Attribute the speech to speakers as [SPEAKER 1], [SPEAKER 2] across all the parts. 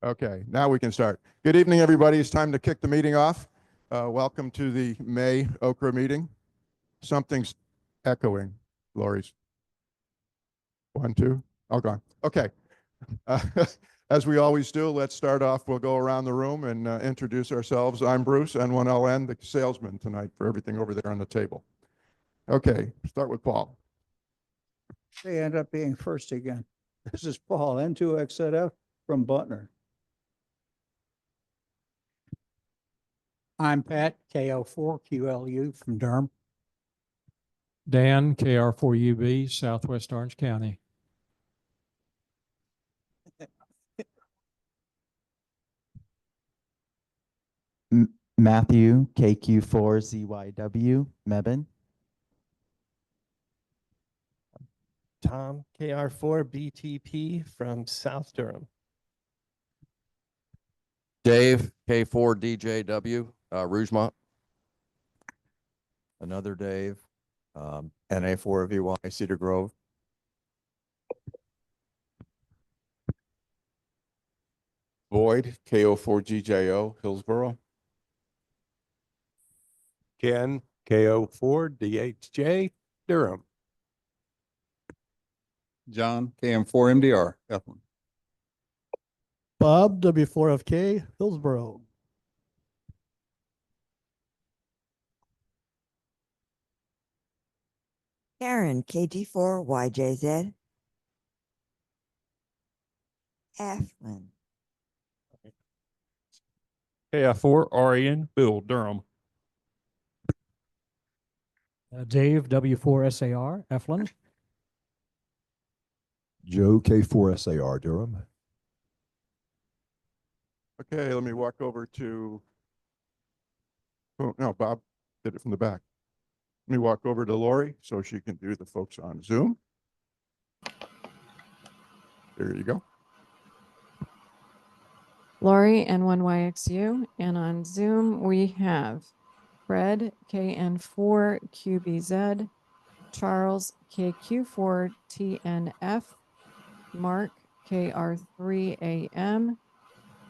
[SPEAKER 1] Okay, now we can start. Good evening, everybody. It's time to kick the meeting off. Welcome to the May OCRA meeting. Something's echoing, Lori's. 1, 2, all gone. Okay. Uh, as we always do, let's start off. We'll go around the room and introduce ourselves. I'm Bruce, N1LN, the salesman tonight for everything over there on the table. Okay, start with Paul.
[SPEAKER 2] They end up being first again. This is Paul, N2XZF from Butner. I'm Pat, KO4QLU from Durham.
[SPEAKER 3] Dan, KR4UB, Southwest Orange County.
[SPEAKER 4] Matthew, KQ4ZYW, Mebane.
[SPEAKER 5] Tom, KR4BTP from South Durham.
[SPEAKER 6] Dave, K4DJW, Rougemont.
[SPEAKER 7] Another Dave, NA4VY, Cedar Grove.
[SPEAKER 8] Boyd, KO4GJO, Hillsboro.
[SPEAKER 9] Ken, KO4DHJ, Durham.
[SPEAKER 10] John, KM4MDR, Ethlin.
[SPEAKER 11] Bob, W4FK, Hillsboro.
[SPEAKER 12] Karen, KG4YJZ, Athlin.
[SPEAKER 9] KF4RAN, Bill, Durham.
[SPEAKER 3] Dave, W4SAR, Eflin.
[SPEAKER 13] Joe, K4SAR, Durham.
[SPEAKER 1] Okay, let me walk over to, oh, no, Bob did it from the back. Let me walk over to Lori so she can do the folks on Zoom. There you go.
[SPEAKER 14] Lori, N1YXU, and on Zoom we have Fred, KN4QBZ, Charles, KQ4TNF, Mark, KR3AM,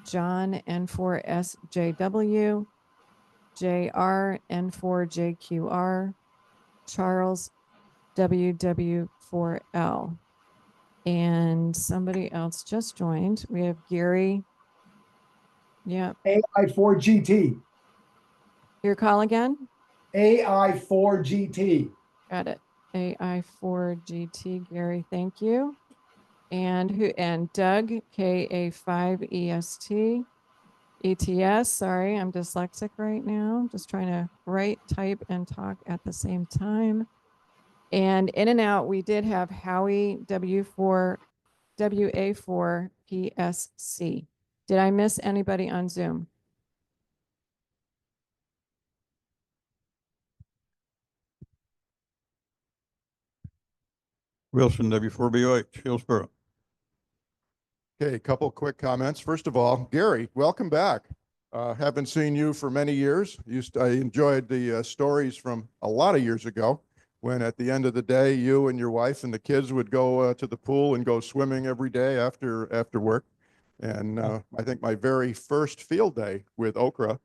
[SPEAKER 14] John, N4SJW, JR, N4JQR, Charles, WW4L. And somebody else just joined. We have Gary. Yeah.
[SPEAKER 15] AI4GT.
[SPEAKER 14] Your call again?
[SPEAKER 15] AI4GT.
[SPEAKER 14] Got it. AI4GT, Gary, thank you. And Doug, KA5EST. ETS, sorry, I'm dyslexic right now. Just trying to write, type, and talk at the same time. And in and out, we did have Howie, WA4PSC. Did I miss anybody on Zoom?
[SPEAKER 10] Wilson, W4BOH, Hillsboro.
[SPEAKER 1] Okay, a couple quick comments. First of all, Gary, welcome back. Haven't seen you for many years. I enjoyed the stories from a lot of years ago when at the end of the day, you and your wife and the kids would go to the pool and go swimming every day after work. And I think my very first field day with OCRA,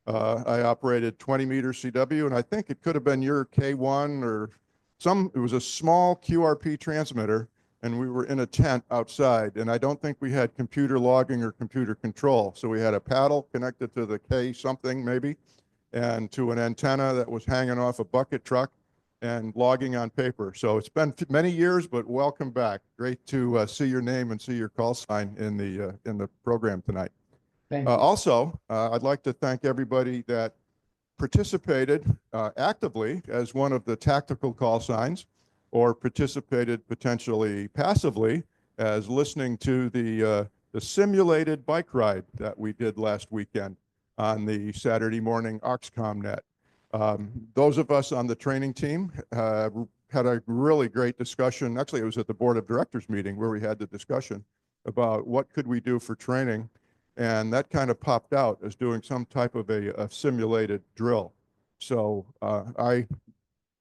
[SPEAKER 1] I operated 20-meter CW, and I think it could have been your K1 or it was a small QRP transmitter, and we were in a tent outside, and I don't think we had computer logging or computer control. So we had a paddle connected to the K something maybe, and to an antenna that was hanging off a bucket truck and logging on paper. So it's been many years, but welcome back. Great to see your name and see your call sign in the program tonight.
[SPEAKER 15] Thank you.
[SPEAKER 1] Also, I'd like to thank everybody that participated actively as one of the tactical call signs, or participated potentially passively as listening to the simulated bike ride that we did last weekend on the Saturday morning Oxcom net. Those of us on the training team had a really great discussion. Actually, it was at the board of directors meeting where we had the discussion about what could we do for training. And that kind of popped out as doing some type of a simulated drill. So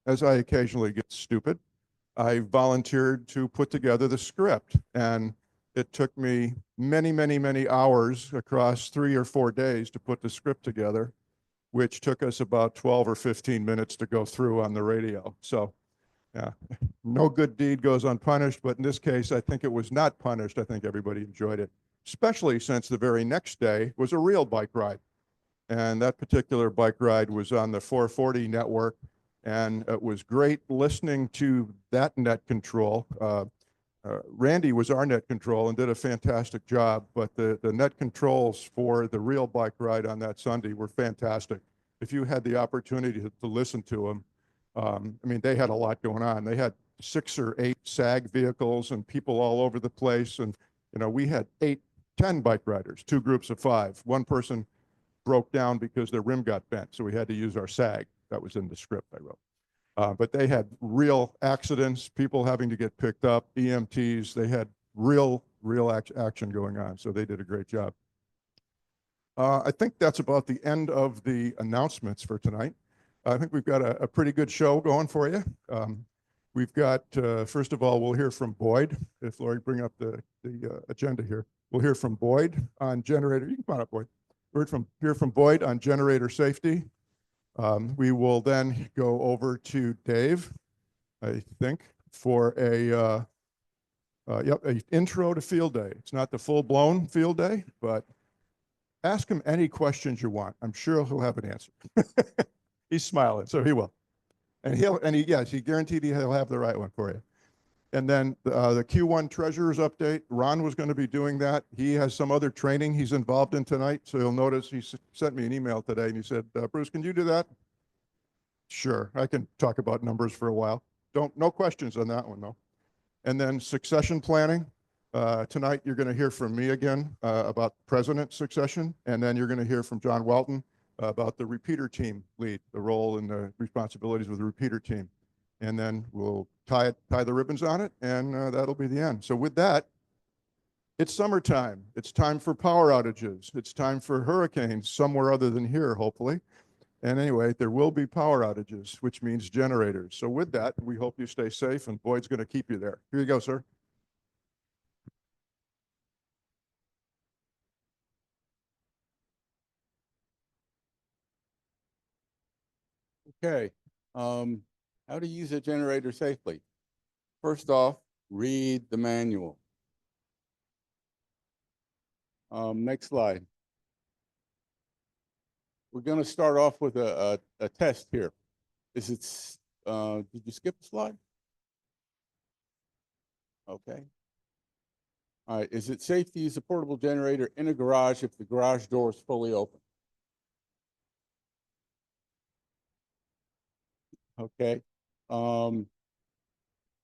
[SPEAKER 1] as I occasionally get stupid, I volunteered to put together the script. And It took me many, many, many hours across 3 or 4 days to put the script together, which took us about 12 or 15 minutes to go through on the radio. So yeah, no good deed goes unpunished, but in this case, I think it was not punished. I think everybody enjoyed it, especially since the very next day was a real bike ride. And that particular bike ride was on the 440 network. And it was great listening to that net control. Randy was our net control and did a fantastic job, but the net controls for the real bike ride on that Sunday were fantastic. If you had the opportunity to listen to them, I mean, they had a lot going on. They had 6 or 8 SAG vehicles and people all over the place. And, you know, we had 8, 10 bike riders, 2 groups of 5. One person broke down because their rim got bent, so we had to use our SAG. That was in the script I wrote. But they had real accidents, people having to get picked up, EMTs. They had real action going on, so they did a great job. I think that's about the end of the announcements for tonight. I think we've got a pretty good show going for you. We've got, first of all, we'll hear from Boyd. If Lori bring up the agenda here. We'll hear from Boyd on generator. You can come on up, Boyd. We'll hear from Boyd on generator safety. We will then go over to Dave, I think, for a intro to field day. It's not the full-blown field day, but ask him any questions you want. I'm sure he'll have an answer. He's smiling, so he will. And he guaranteed he'll have the right one for you. And then the Q1 treasurer's update, Ron was going to be doing that. He has some other training he's involved in tonight. So you'll notice he sent me an email today and he said, Bruce, can you do that? Sure, I can talk about numbers for a while. No questions on that one though. And then succession planning. Tonight you're going to hear from me again about president succession. And then you're going to hear from John Welton about the repeater team lead, the role and the responsibilities of the repeater team. And then we'll tie the ribbons on it, and that'll be the end. So with that, it's summertime. It's time for power outages. It's time for hurricanes somewhere other than here, hopefully. And anyway, there will be power outages, which means generators. So with that, we hope you stay safe, and Boyd's going to keep you there. Here you go, sir.
[SPEAKER 8] Okay. How to use a generator safely. First off, read the manual. Next slide. We're going to start off with a test here. Did you skip a slide? Okay. All right. Is it safe to use a portable generator in a garage if the garage door is fully open? Okay.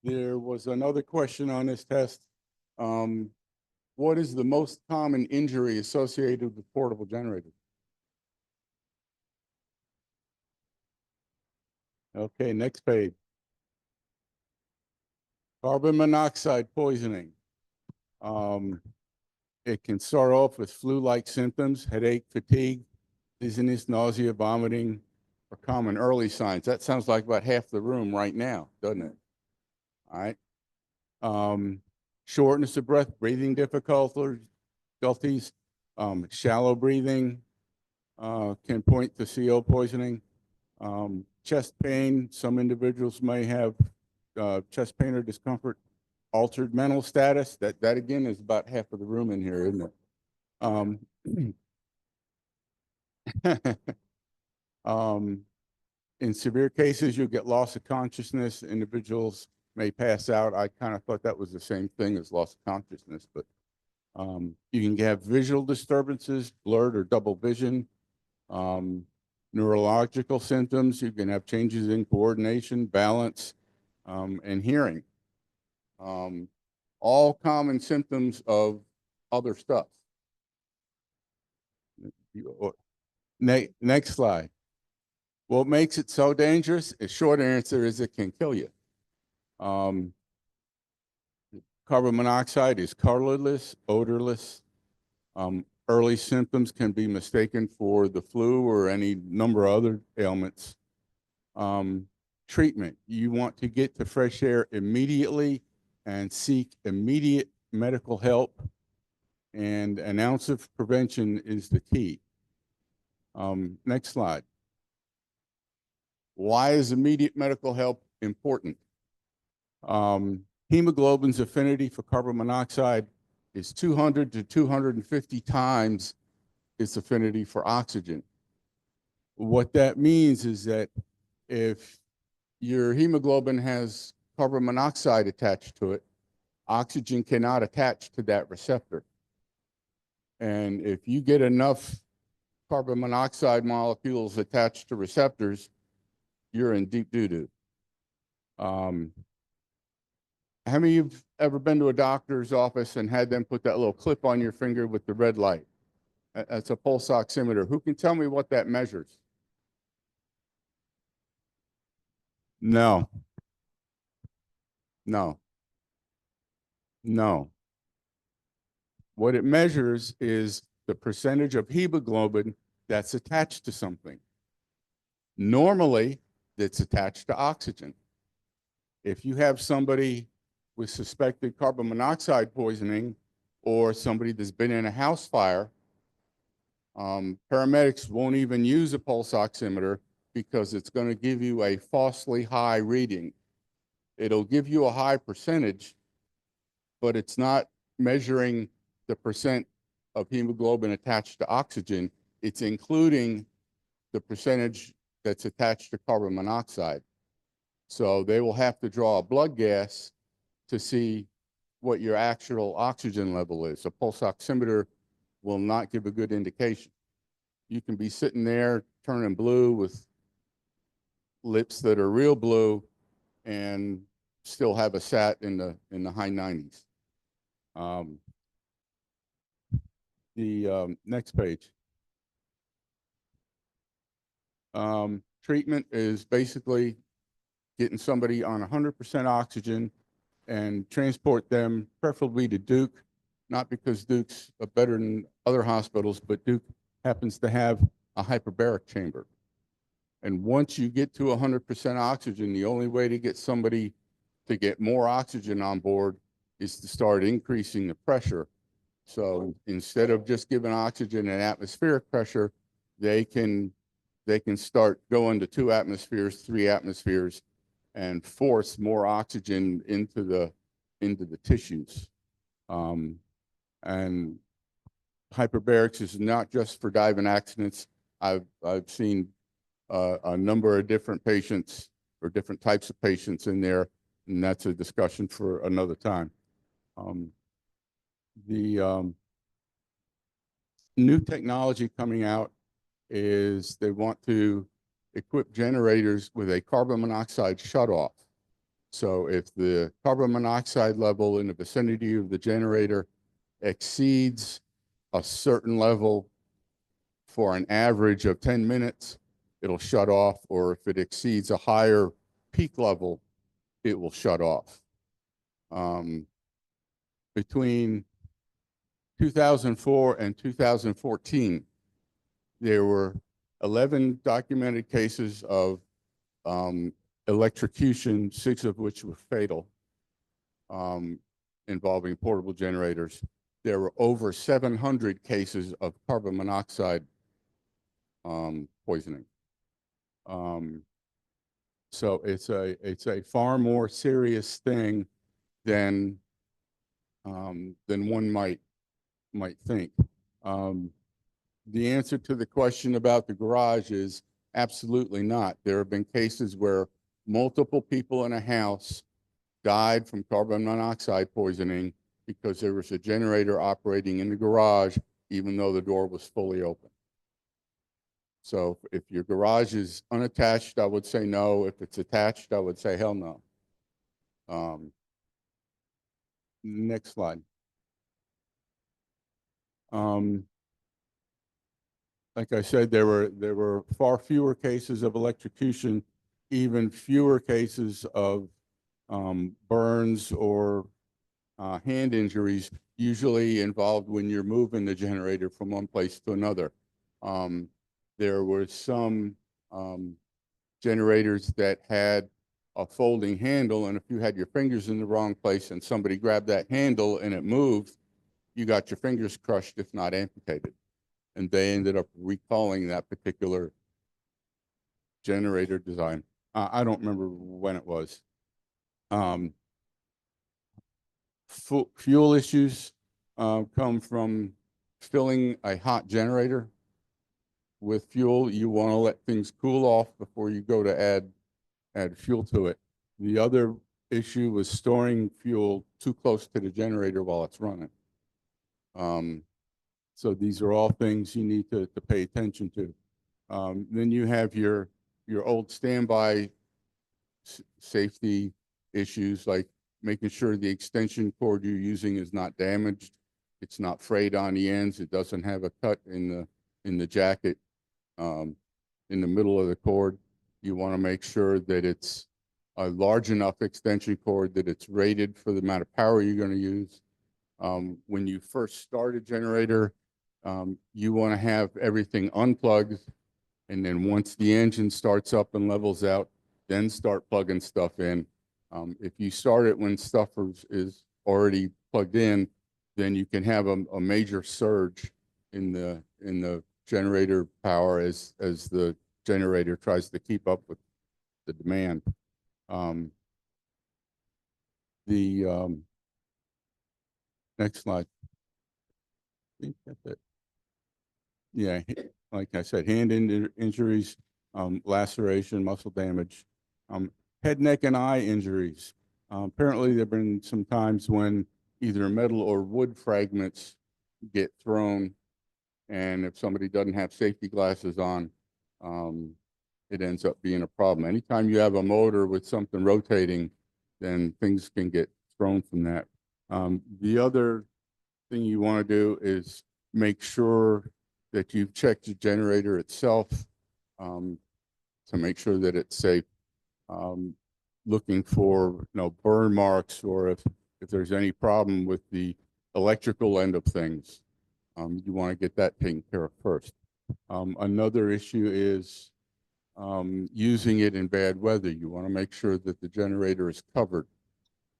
[SPEAKER 8] There was another question on this test. What is the most common injury associated with portable generators? Okay, next page. Carbon monoxide poisoning. It can start off with flu-like symptoms, headache, fatigue, dizziness, nausea, vomiting, are common early signs. That sounds like about half the room right now, doesn't it? All right. Shortness of breath, breathing difficulties, shallow breathing can point to CO poisoning. Chest pain, some individuals may have chest pain or discomfort. Altered mental status, that again is about half of the room in here, isn't it? In severe cases, you'll get loss of consciousness. Individuals may pass out. I kind of thought that was the same thing as loss of consciousness, but you can have visual disturbances, blurred or double vision, neurological symptoms. You can have changes in coordination, balance, and hearing. All common symptoms of other stuff. Next slide. What makes it so dangerous? A short answer is it can kill you. Carbon monoxide is colorless, odorless. Early symptoms can be mistaken for the flu or any number of other ailments. Treatment, you want to get to fresh air immediately and seek immediate medical help, and an ounce of prevention is the key. Next slide. Why is immediate medical help important? Hemoglobin's affinity for carbon monoxide is 200 to 250 times its affinity for oxygen. What that means is that if your hemoglobin has carbon monoxide attached to it, oxygen cannot attach to that receptor. And if you get enough carbon monoxide molecules attached to receptors, you're in deep doo-doo. How many of you have ever been to a doctor's office and had them put that little clip on your finger with the red light? That's a pulse oximeter. Who can tell me what that measures? No. No. No. What it measures is the percentage of hemoglobin that's attached to something. Normally, it's attached to oxygen. If you have somebody with suspected carbon monoxide poisoning or somebody that's been in a house fire, paramedics won't even use a pulse oximeter because it's going to give you a falsely high reading. It'll give you a high percentage, but it's not measuring the percent of hemoglobin attached to oxygen. It's including the percentage that's attached to carbon monoxide. So they will have to draw a blood gas to see what your actual oxygen level is. A pulse oximeter will not give a good indication. You can be sitting there turning blue with lips that are real blue and still have a SAT in the high 90s. Next page. Treatment is basically getting somebody on 100% oxygen and transport them preferably to Duke, not because Duke's better than other hospitals, but Duke happens to have a hyperbaric chamber. And once you get to 100% oxygen, the only way to get somebody to get more oxygen on board is to start increasing the pressure. So instead of just giving oxygen at atmospheric pressure, they can start going to 2 atmospheres, 3 atmospheres, and force more oxygen into the tissues. And hyperbarics is not just for diving accidents. I've seen a number of different patients or different types of patients in there, and that's a discussion for another time. The new technology coming out is they want to equip generators with a carbon monoxide shutoff. So if the carbon monoxide level in the vicinity of the generator exceeds a certain level for an average of 10 minutes, it'll shut off, or if it exceeds a higher peak level, it will shut off. Between 2004 and 2014, there were 11 documented cases of electrocution, 6 of which were fatal, involving portable generators. There were over 700 cases of carbon monoxide poisoning. So it's a far more serious thing than one might think. The answer to the question about the garage is absolutely not. There have been cases where multiple people in a house died from carbon monoxide poisoning because there was a generator operating in the garage, even though the door was fully open. So if your garage is unattached, I would say no. If it's attached, I would say hell no. Next slide. Like I said, there were far fewer cases of electrocution, even fewer cases of burns or hand injuries, usually involved when you're moving the generator from one place to another. There were some generators that had a folding handle, and if you had your fingers in the wrong place and somebody grabbed that handle and it moved, you got your fingers crushed, if not amputated. And they ended up recalling that particular generator design. I don't remember when it was. Fuel issues come from filling a hot generator with fuel. You want to let things cool off before you go to add fuel to it. The other issue was storing fuel too close to the generator while it's running. So these are all things you need to pay attention to. Then you have your old standby safety issues, like making sure the extension cord you're using is not damaged. It's not frayed on the ends. It doesn't have a cut in the jacket in the middle of the cord. You want to make sure that it's a large enough extension cord that it's rated for the amount of power you're going to use. When you first start a generator, you want to have everything unplugged, and then once the engine starts up and levels out, then start plugging stuff in. If you start it when stuff is already plugged in, then you can have a major surge in the generator power as the generator tries to keep up with the demand. Next slide. I think that's it. Yeah, like I said, hand injuries, laceration, muscle damage, head, neck, and eye injuries. Apparently, there have been some times when either metal or wood fragments get thrown, and if somebody doesn't have safety glasses on, it ends up being a problem. Anytime you have a motor with something rotating, then things can get thrown from that. The other thing you want to do is make sure that you've checked the generator itself to make sure that it's safe. Looking for burn marks, or if there's any problem with the electrical end of things, you want to get that taken care of first. Another issue is using it in bad weather. You want to make sure that the generator is covered.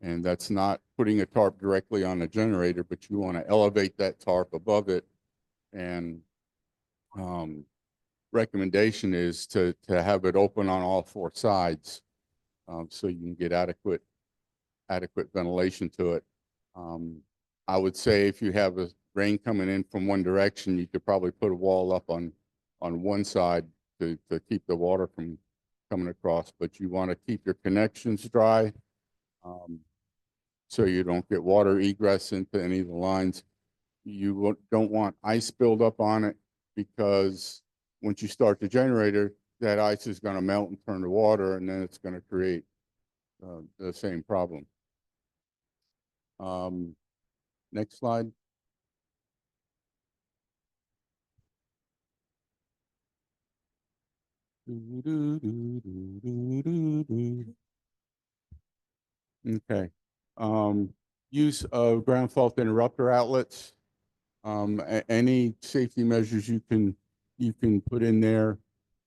[SPEAKER 8] And that's not putting a tarp directly on the generator, but you want to elevate that tarp above it. And recommendation is to have it open on all four sides, so you can get adequate ventilation to it. I would say if you have a rain coming in from one direction, you could probably put a wall up on one side to keep the water from coming across, but you want to keep your connections dry, so you don't get water egress into any of the lines. You don't want ice buildup on it, because once you start the generator, that ice is going to melt and turn to water, and then it's going to create the same problem. Next slide. Okay. Use of ground fault interrupter outlets. Any safety measures you can put in there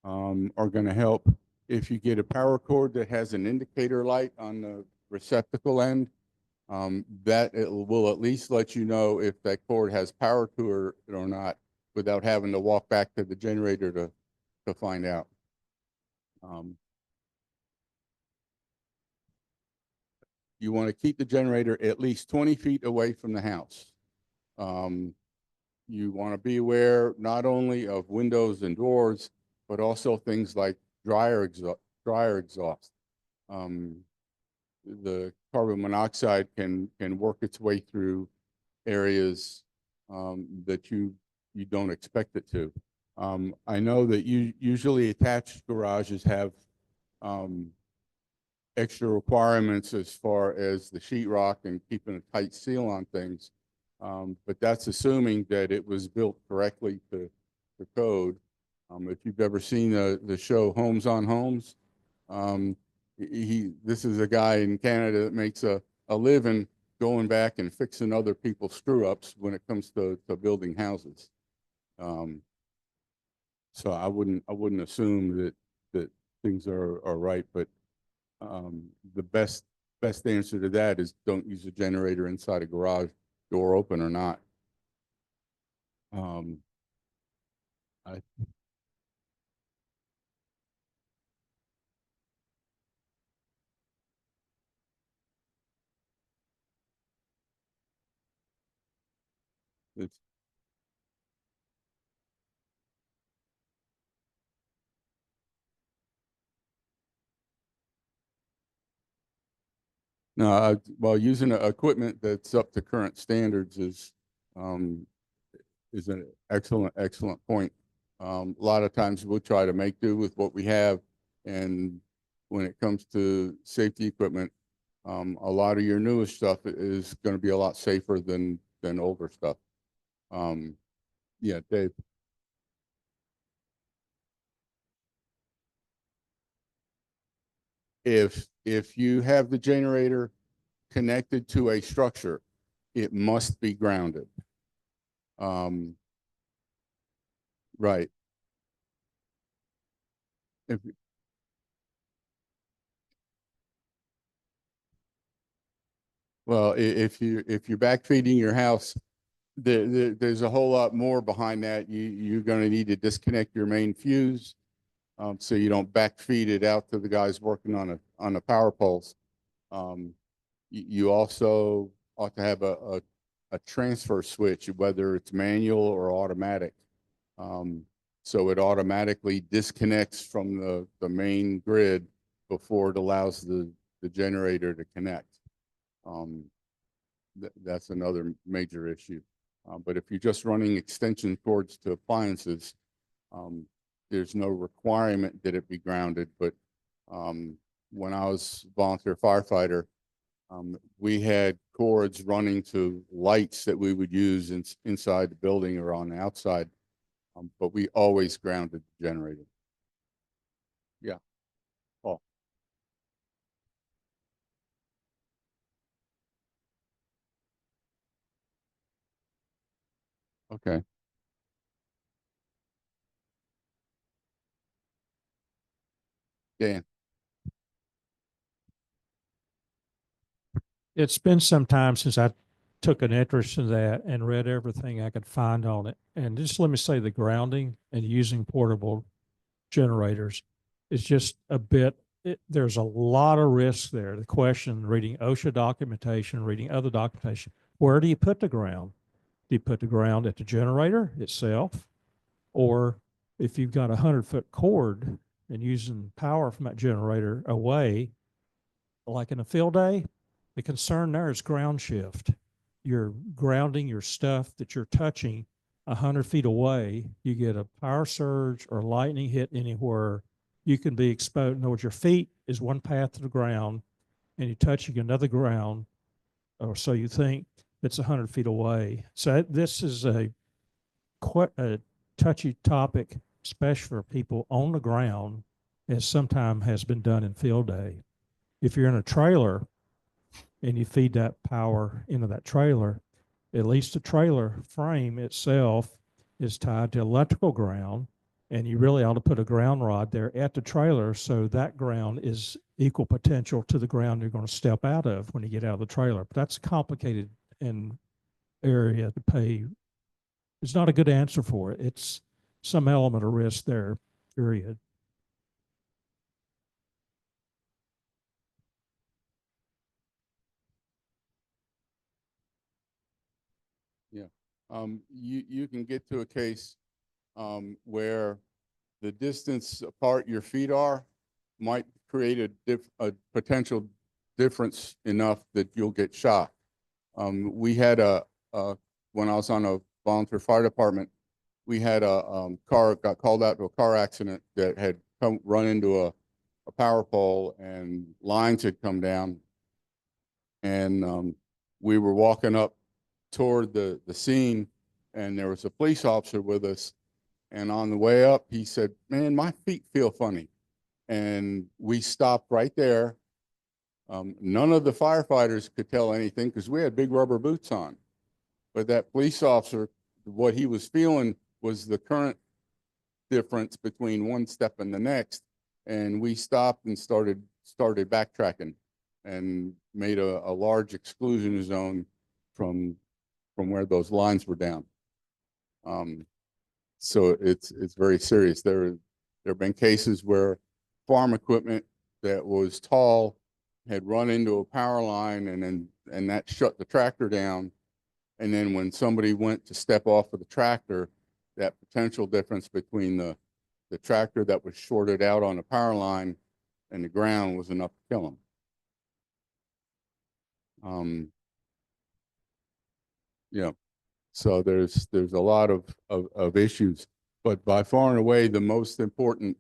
[SPEAKER 8] are going to help. If you get a power cord that has an indicator light on the receptacle end, that it will at least let you know if that cord has power to it or not, without having to walk back to the generator to find out. You want to keep the generator at least 20 feet away from the house. You want to be aware not only of windows and doors, but also things like dryer exhaust. The carbon monoxide can work its way through areas that you don't expect it to. I know that usually attached garages have extra requirements as far as the sheetrock and keeping a tight seal on things. But that's assuming that it was built correctly to code. If you've ever seen the show Homes on Homes, this is a guy in Canada that makes a living going back and fixing other people's screw ups when it comes to building houses. So I wouldn't assume that things are right, but The best answer to that is don't use a generator inside a garage, door open or not. I it's no, well, using equipment that's up to current standards um, is an excellent point. A lot of times we'll try to make do with what we have. And when it comes to safety equipment, a lot of your newest stuff is going to be a lot safer than older stuff. Yeah, Dave. If you have the generator connected to a structure, it must be grounded. Right. If, well, if you're backfeeding your house, there's a whole lot more behind that. You're going to need to disconnect your main fuse, so you don't backfeed it out to the guys working on the power poles. You also ought to have a transfer switch, whether it's manual or automatic. So it automatically disconnects from the main grid before it allows the generator to connect. That's another major issue. But if you're just running extension cords to appliances, there's no requirement that it be grounded. But when I was volunteer firefighter, we had cords running to lights that we would use inside the building or on the outside, but we always grounded the generator. Yeah. Oh. Okay. Dan.
[SPEAKER 3] It's been some time since I took an interest in that and read everything I could find on it. And just let me say the grounding and using portable generators is just a bit, there's a lot of risk there. The question, reading OSHA documentation, reading other documentation, where do you put the ground? Do you put the ground at the generator itself? Or if you've got 100-foot cord and using power from that generator away, like in a field day, the concern there is ground shift. You're grounding your stuff that you're touching 100 feet away. You get a power surge or lightning hit anywhere, you can be exposed. In other words, your feet is one path to the ground and you're touching another ground, or so you think, that's 100 feet away. So this is quite a touchy topic, especially for people on the ground, as sometimes has been done in field day. If you're in a trailer and you feed that power into that trailer, at least the trailer frame itself is tied to electrical ground, and you really ought to put a ground rod there at the trailer so that ground is equal potential to the ground you're going to step out of when you get out of the trailer. But that's a complicated and area to pay. It's not a good answer for it. It's some element of risk there, period.
[SPEAKER 8] Yeah. You can get to a case where the distance apart your feet are might create a potential difference enough that you'll get shocked. We had when I was on a volunteer fire department, we had a car got called out to a car accident that had run into a power pole and lines had come down. And we were walking up toward the scene, and there was a police officer with us. And on the way up, he said, "Man, my feet feel funny." And we stopped right there. None of the firefighters could tell anything because we had big rubber boots on. But that police officer, what he was feeling was the current difference between one step and the next. And we stopped and started started backtracking and made a large exclusion zone from where those lines were down. So it's very serious. There have been cases where farm equipment that was tall had run into a power line and that shut the tractor down. And then when somebody went to step off of the tractor, that potential difference between the tractor that was shorted out on the power line and the ground was enough to kill them. Yeah, so there's a lot of issues, but by far and away the most important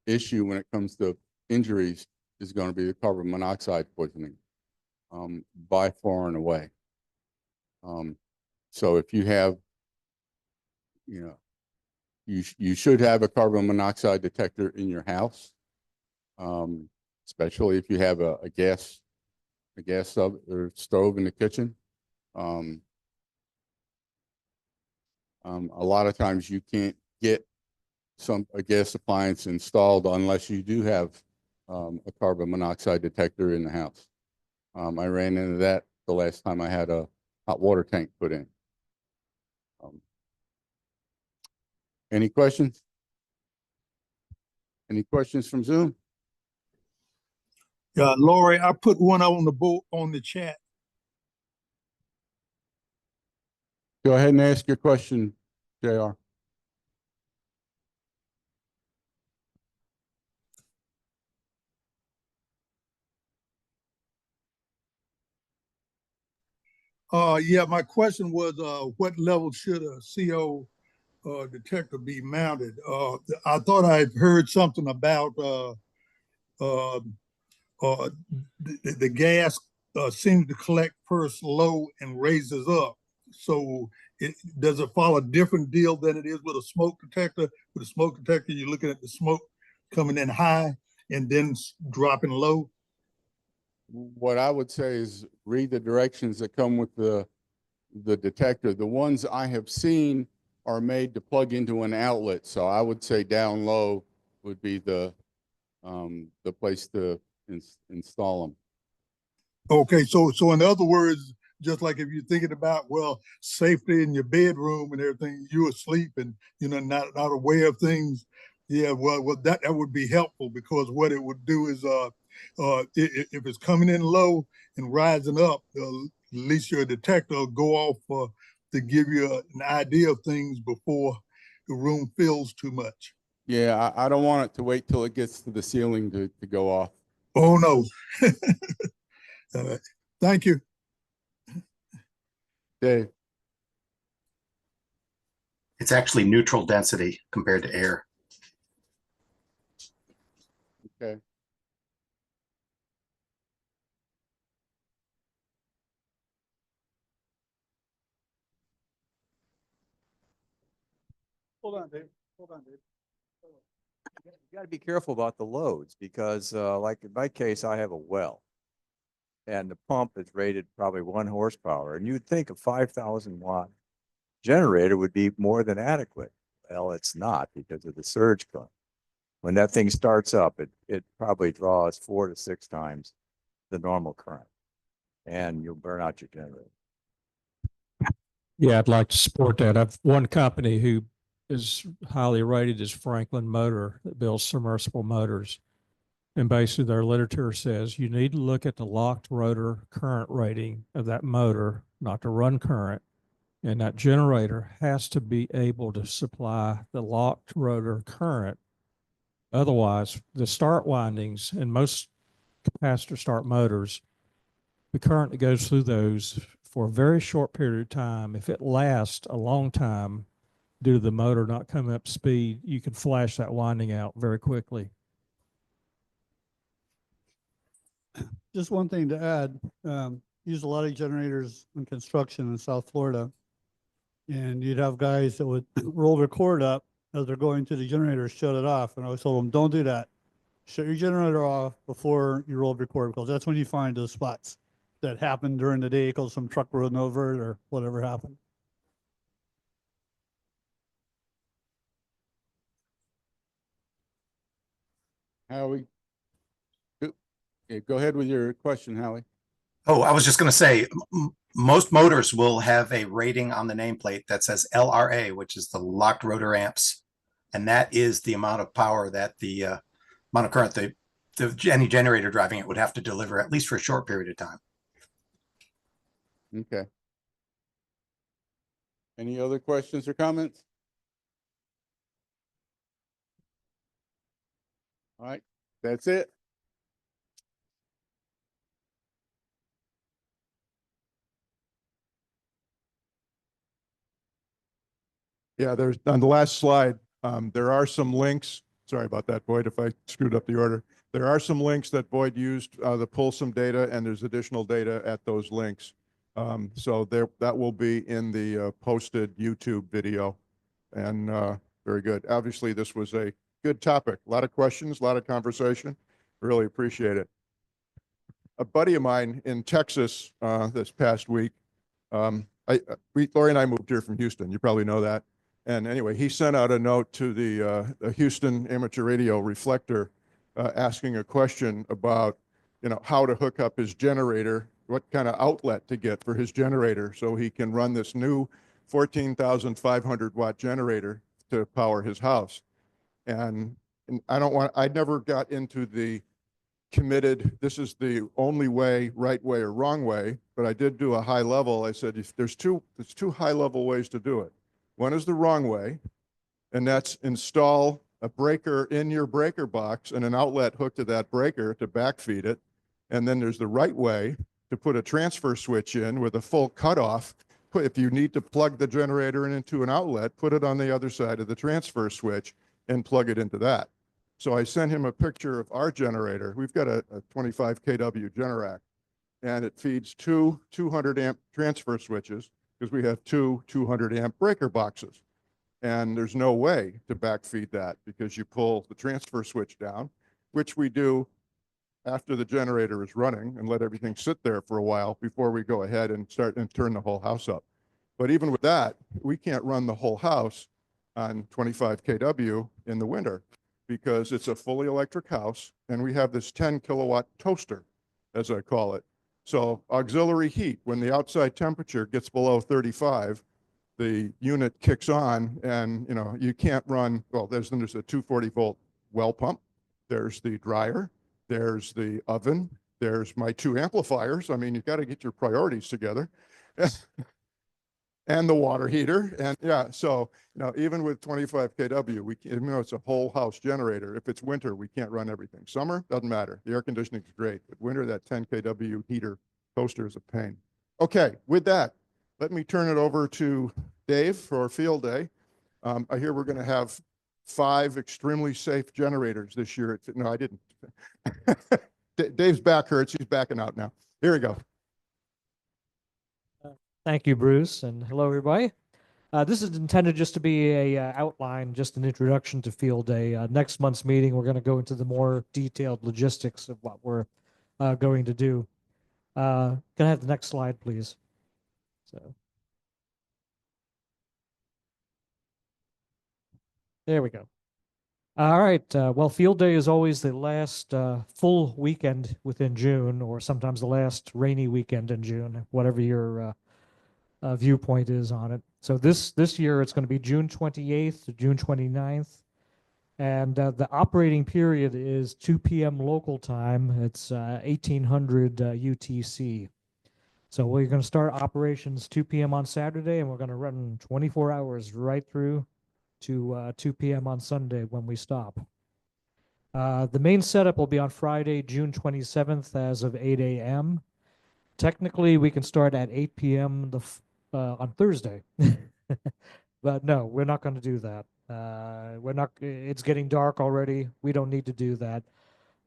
[SPEAKER 8] issue when it comes to injuries is going to be the carbon monoxide poisoning, by far and away. So if you have, you should have a carbon monoxide detector in your house, especially if you have a gas stove in the kitchen. A lot of times you can't get a gas appliance installed unless you do have a carbon monoxide detector in the house. I ran into that the last time I had a hot water tank put in. Any questions? Any questions from Zoom?
[SPEAKER 7] Lori, I put one on the board on the chat.
[SPEAKER 8] Go ahead and ask your question, JR.
[SPEAKER 7] Yeah, my question was, what level should a CO detector be mounted? I thought I heard something about the gas seems to collect first low and raises up. So does it follow a different deal than it is with a smoke detector? With a smoke detector, you're looking at the smoke coming in high and then dropping low.
[SPEAKER 8] What I would say is read the directions that come with the detector. The ones I have seen are made to plug into an outlet. So I would say down low would be the place to install them.
[SPEAKER 7] Okay, so in other words, just like if you're thinking about, well, safety in your bedroom and everything, you're asleep and not aware of things. Yeah, well, that would be helpful, because what it would do is if it's coming in low and rising up, at least your detector will go off to give you an idea of things before the room fills too much.
[SPEAKER 8] Yeah, I don't want it to wait till it gets to the ceiling to go off.
[SPEAKER 7] Oh, no. Thank you.
[SPEAKER 8] Dave.
[SPEAKER 16] It's actually neutral density compared to air.
[SPEAKER 8] Okay.
[SPEAKER 2] Hold on, Dave. Hold on, Dave.
[SPEAKER 17] You got to be careful about the loads, because like in my case, I have a well and the pump is rated probably 1 horsepower, and you'd think a 5,000 watt generator would be more than adequate. Well, it's not, because of the surge current. When that thing starts up, it probably draws 4 to 6 times the normal current, and you'll burn out your generator.
[SPEAKER 3] Yeah, I'd like to support that. I've one company who is highly rated is Franklin Motor, that builds submersible motors. And basically their literature says you need to look at the locked rotor current rating of that motor, not the run current. And that generator has to be able to supply the locked rotor current. Otherwise, the start windings in most capacitor start motors, the current that goes through those for a very short period of time, if it lasts a long time due to the motor not coming up to speed, you can flash that winding out very quickly.
[SPEAKER 11] Just one thing to add, use a lot of generators in construction in South Florida. And you'd have guys that would roll their cord up as they're going to the generator, shut it off. And I always told them, don't do that. Shut your generator off before you roll your cord, because that's when you find those spots that happen during the day because some truck rode over it or whatever happened.
[SPEAKER 8] Howie. Yeah, go ahead with your question, Howie.
[SPEAKER 16] Oh, I was just going to say, most motors will have a rating on the nameplate that says LRA, which is the locked rotor amps. And that is the amount of power that the amount of current any generator driving it would have to deliver, at least for a short period of time.
[SPEAKER 8] Okay. Any other questions or comments? All right, that's it.
[SPEAKER 1] Yeah, there's on the last slide, there are some links. Sorry about that, Boyd, if I screwed up the order. There are some links that Boyd used to pull some data, and there's additional data at those links. So that will be in the posted YouTube video. And very good. Obviously, this was a good topic. A lot of questions, a lot of conversation. Really appreciate it. A buddy of mine in Texas this past week, Lori and I moved here from Houston. You probably know that. And anyway, he sent out a note to the Houston Amateur Radio Reflector asking a question about, how to hook up his generator, what kind of outlet to get for his generator so he can run this new 14,500 watt generator to power his house. And I never got into the committed, this is the only way, right way or wrong way, but I did do a high level. I said, if there's two high level ways to do it. One is the wrong way, and that's install a breaker in your breaker box and an outlet hooked to that breaker to backfeed it. And then there's the right way to put a transfer switch in with a full cutoff. If you need to plug the generator into an outlet, put it on the other side of the transfer switch and plug it into that. So I sent him a picture of our generator. We've got a 25 kW Generac, and it feeds two 200 amp transfer switches because we have two 200 amp breaker boxes. And there's no way to backfeed that because you pull the transfer switch down, which we do after the generator is running, and let everything sit there for a while before we go ahead and start and turn the whole house up. But even with that, we can't run the whole house on 25 kW in the winter because it's a fully electric house, and we have this 10 kilowatt toaster, as I call it. So auxiliary heat, when the outside temperature gets below 35, the unit kicks on, and you can't run, well, there's a 240 volt well pump, there's the dryer, there's the oven, there's my two amplifiers. I mean, you've got to get your priorities together. And the water heater. And yeah, so even with 25 kW, even though it's a whole house generator, if it's winter, we can't run everything. Summer, doesn't matter. The air conditioning is great. But winter, that 10 kW heater toaster is a pain. Okay, with that, let me turn it over to Dave for field day. I hear we're going to have 5 extremely safe generators this year. No, I didn't. Dave's back hurts. He's backing out now. Here we go.
[SPEAKER 18] Thank you, Bruce, and hello, everybody. This is intended just to be a outline, just an introduction to field day. Next month's meeting, we're going to go into the more detailed logistics of what we're going to do. Can I have the next slide, please? So, there we go. All right. Well, field day is always the last full weekend within June, or sometimes the last rainy weekend in June, whatever your viewpoint is on it. So this year it's going to be June 28th to June 29th. And the operating period is 2 p.m. local time. It's 1800 UTC. So we're going to start operations 2 p.m. on Saturday, and we're going to run 24 hours right through to 2 p.m. on Sunday when we stop. The main setup will be on Friday, June 27th as of 8 a.m. Technically, we can start at 8 p.m. On Thursday. But no, we're not going to do that. We're not, it's getting dark already. We don't need to do that.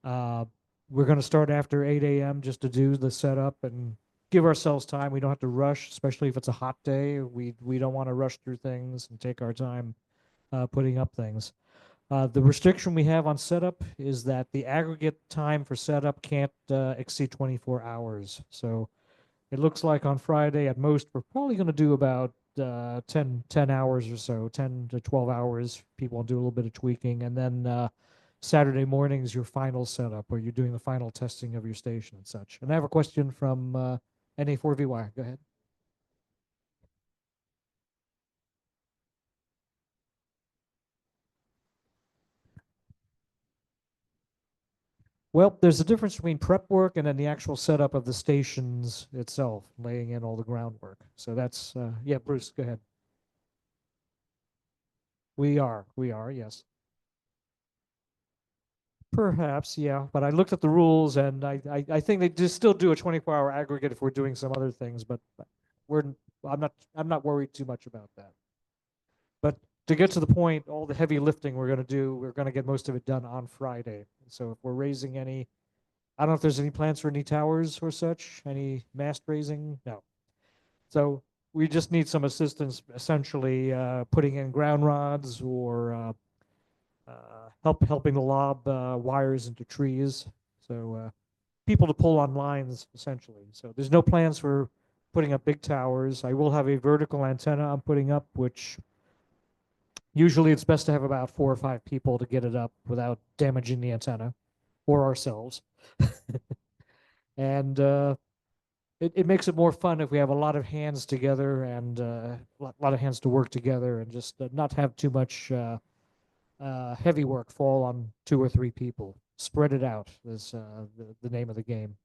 [SPEAKER 18] We're going to start after 8 a.m. just to do the setup and give ourselves time. We don't have to rush, especially if it's a hot day. We don't want to rush through things and take our time putting up things. The restriction we have on setup is that the aggregate time for setup can't exceed 24 hours. So it looks like on Friday at most, we're probably going to do about 10 hours or so, 10 to 12 hours. People will do a little bit of tweaking. And then Saturday mornings your final setup, where you're doing the final testing of your station and such. And I have a question from NA4VY. Go ahead. Well, there's a difference between prep work and then the actual setup of the stations itself, laying in all the groundwork. So that's, yeah, Bruce, go ahead. We are, yes. Perhaps, yeah, but I looked at the rules and I think they just still do a 24-hour aggregate if we're doing some other things, but we're, I'm not worried too much about that. But to get to the point, all the heavy lifting we're gonna do, we're gonna get most of it done on Friday. So if we're raising any, I don't know if there's any plans for any towers or such, any mast raising, no. So we just need some assistance, essentially putting in ground rods or helping to lob wires into trees. So people to pull on lines, essentially. So there's no plans for putting up big towers. I will have a vertical antenna I'm putting up, which usually it's best to have about 4 or 5 people to get it up without damaging the antenna or ourselves. And it makes it more fun if we have a lot of hands together and a lot of hands to work together and just not have too much heavy work fall on 2 or 3 people. Spread it out is the name of the game.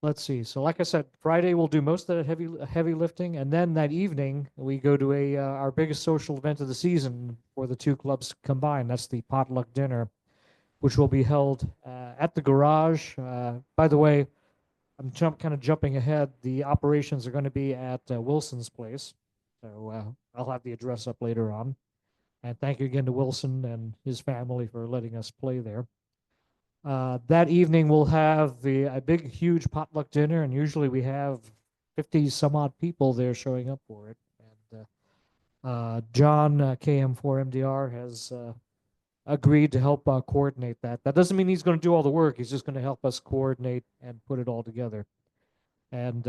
[SPEAKER 18] Let's see. So like I said, Friday we'll do most of that heavy lifting, and then that evening we go to our biggest social event of the season for the 2 clubs combined. That's the potluck dinner, which will be held at the garage. By the way, I'm kind of jumping ahead. The operations are going to be at Wilson's place, so I'll have the address up later on. And thank you again to Wilson and his family for letting us play there. That evening we'll have a big, huge potluck dinner, and usually we have 50 some odd people there showing up for it. And John, KM4MDR, has agreed to help coordinate that. That doesn't mean he's going to do all the work. He's just going to help us coordinate and put it all together. And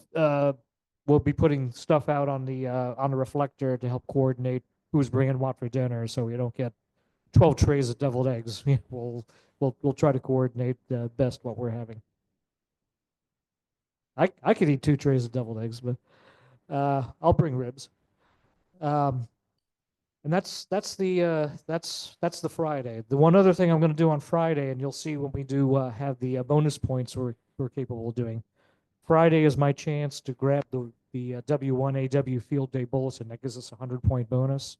[SPEAKER 18] we'll be putting stuff out on the reflector to help coordinate who's bringing what for dinner, so we don't get 12 trays of deviled eggs. We'll try to coordinate best what we're having. I could eat 2 trays of deviled eggs, but I'll bring ribs. And that's the Friday. The one other thing I'm going to do on Friday, and you'll see when we do have the bonus points we're capable of doing. Friday is my chance to grab the W1AW Field Day Bulletin. That gives us a 100-point bonus.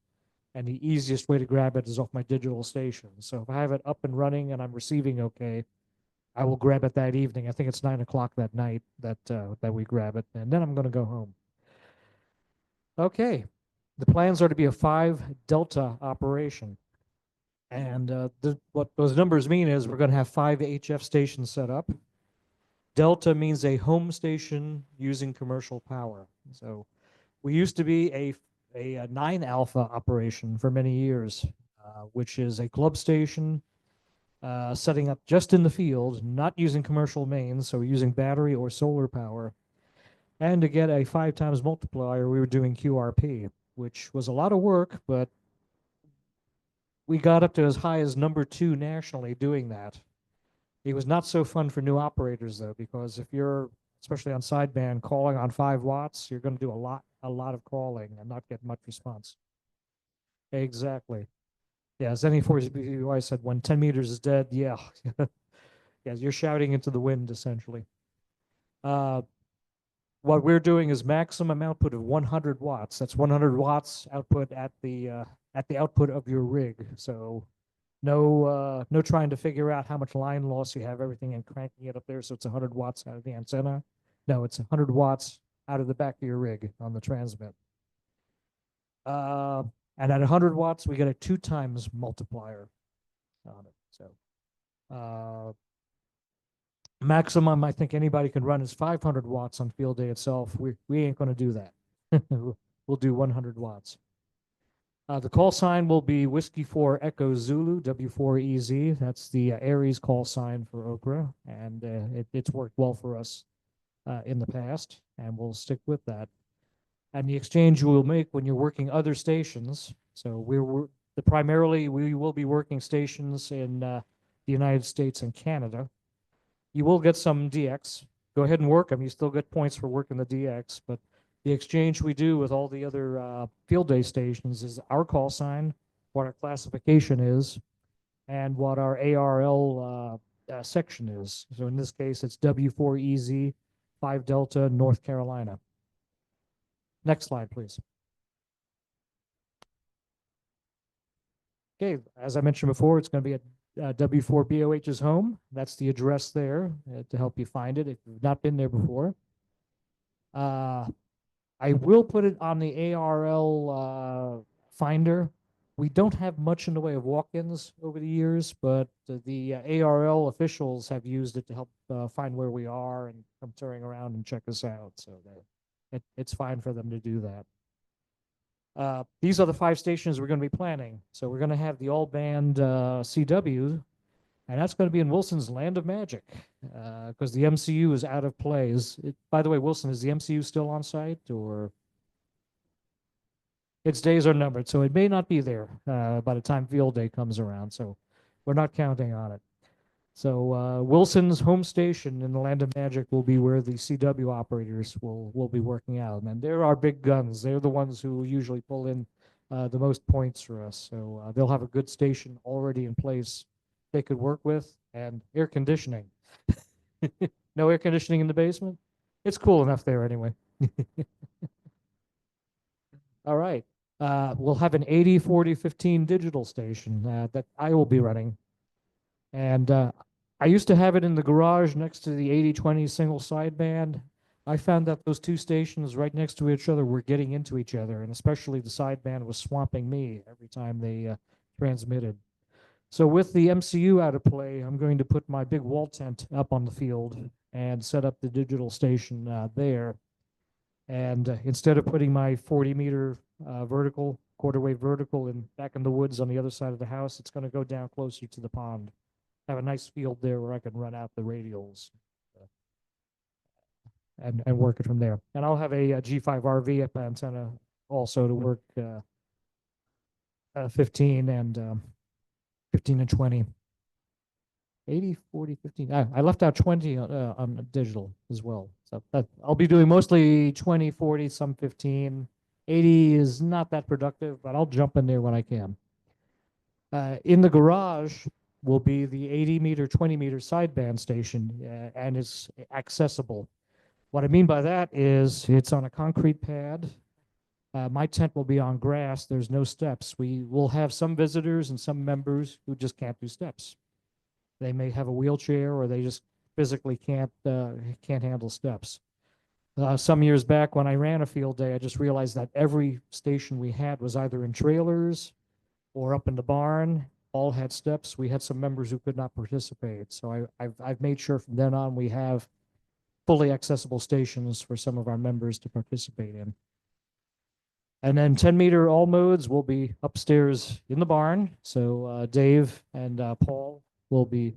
[SPEAKER 18] And the easiest way to grab it is off my digital station. So if I have it up and running and I'm receiving okay, I will grab it that evening. I think it's 9 o'clock that night that we grab it, and then I'm going to go home. Okay, the plans are to be a 5 Delta operation. And what those numbers mean is we're going to have 5 HF stations set up. Delta means a home station using commercial power. So we used to be a 9 Alpha operation for many years, which is a club station setting up just in the field, not using commercial mains, so using battery or solar power. And to get a 5 times multiplier, we were doing QRP, which was a lot of work, but we got up to as high as number 2 nationally doing that. It was not so fun for new operators, though, because if you're, especially on sideband, calling on 5 watts, you're going to do a lot of calling and not get much response. Exactly. Yeah, as NA4VY said, when 10 meters is dead, yeah. Yeah, you're shouting into the wind, essentially. What we're doing is maximum output of 100 watts. That's 100 watts output at the output of your rig. So no trying to figure out how much line loss you have, everything, and cranking it up there so it's 100 watts out of the antenna. No, it's 100 watts out of the back of your rig on the transmit. And at 100 watts, we get a 2 times multiplier on it. So maximum I think anybody can run is 500 watts on field day itself. We ain't going to do that. We'll do 100 watts. The call sign will be Whiskey 4 Echo Zulu, W4EZ. That's the Aries call sign for OCRA, and it's worked well for us in the past, and we'll stick with that. And the exchange you will make when you're working other stations, So primarily we will be working stations in the United States and Canada. You will get some DX. Go ahead and work them. You still get points for working the DX, but the exchange we do with all the other field day stations is our call sign, what our classification is, and what our ARL section is. So in this case, it's W4EZ 5 Delta, North Carolina. Next slide, please. Okay, as I mentioned before, it's going to be at W4BOH's home. That's the address there to help you find it if you've not been there before. I will put it on the ARL finder. We don't have much in the way of walk-ins over the years, but the ARL officials have used it to help find where we are and come touring around and check us out. So it's fine for them to do that. These are the 5 stations we're going to be planning. So we're going to have the all-band CW, and that's going to be in Wilson's Land of Magic because the MCU is out of play. By the way, Wilson, is the MCU still on site, or its days are numbered, so it may not be there by the time field day comes around. So we're not counting on it. So Wilson's home station in the Land of Magic will be where the CW operators will be working out. And they're our big guns. They're the ones who usually pull in the most points for us. So they'll have a good station already in place they could work with, and air conditioning. No air conditioning in the basement? It's cool enough there anyway. All right. We'll have an 80-40-15 digital station that I will be running. And I used to have it in the garage next to the 80-20 single sideband. I found that those 2 stations right next to each other were getting into each other, and especially the sideband was swamping me every time they transmitted. So with the MCU out of play, I'm going to put my big wall tent up on the field and set up the digital station there. And instead of putting my 40-meter vertical, quarter-wave vertical back in the woods on the other side of the house, it's going to go down closer to the pond. Have a nice field there where I can run out the radials and work it from there. And I'll have a G5 RV up antenna also to work 15 and 20. 80, 40, 15. I left out 20 on digital as well. So I'll be doing mostly 20, 40, some 15. 80 is not that productive, but I'll jump in there when I can. In the garage will be the 80-meter, 20-meter sideband station, and it's accessible. What I mean by that is it's on a concrete pad. My tent will be on grass. There's no steps. We will have some visitors and some members who just can't do steps. They may have a wheelchair, or they just physically can't handle steps. Some years back when I ran a field day, I just realized that every station we had was either in trailers or up in the barn, all had steps. We had some members who could not participate. So I've made sure from then on we have fully accessible stations for some of our members to participate in. And then 10-meter all modes will be upstairs in the barn. So Dave and Paul will be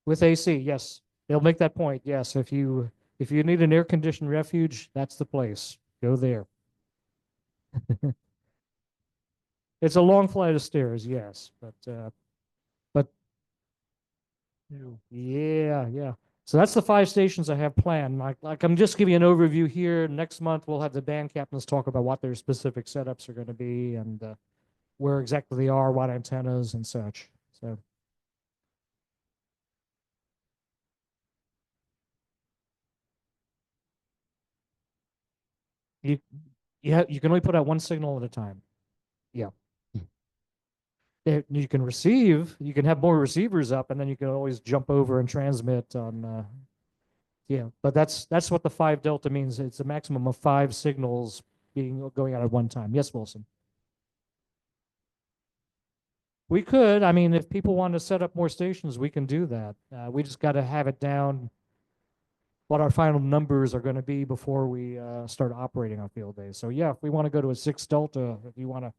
[SPEAKER 18] with AC. Yes, they'll make that point. Yes, if you need an air-conditioned refuge, that's the place. Go there. It's a long flight of stairs, yes, but yeah. So that's the 5 stations I have planned. Like I'm just giving you an overview here. Next month we'll have the band captains talk about what their specific setups are going to be and where exactly they are, what antennas and such. So. You can only put out 1 signal at a time. Yeah. You can receive, you can have more receivers up, and then you can always jump over and transmit on yeah, but that's what the 5 delta means. It's a maximum of 5 signals going out at one time. Yes, Wilson. We could. I mean, if people want to set up more stations, we can do that. We just got to have it down what our final numbers are going to be before we start operating on field days. So yeah, if we want to go to a 6 delta, if you want to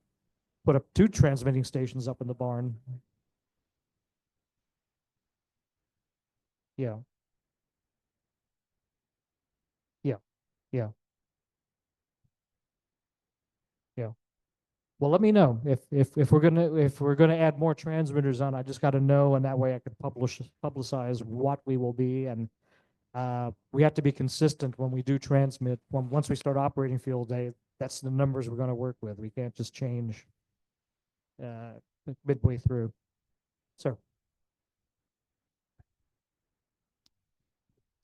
[SPEAKER 18] put up 2 transmitting stations up in the barn. Yeah. Yeah. Yeah. Yeah. Well, let me know if we're gonna add more transmitters on. I just got to know, and that way I can publicize what we will be, and we have to be consistent when we do transmit. Once we start operating field day, that's the numbers we're going to work with. We can't just change midway through. Sir.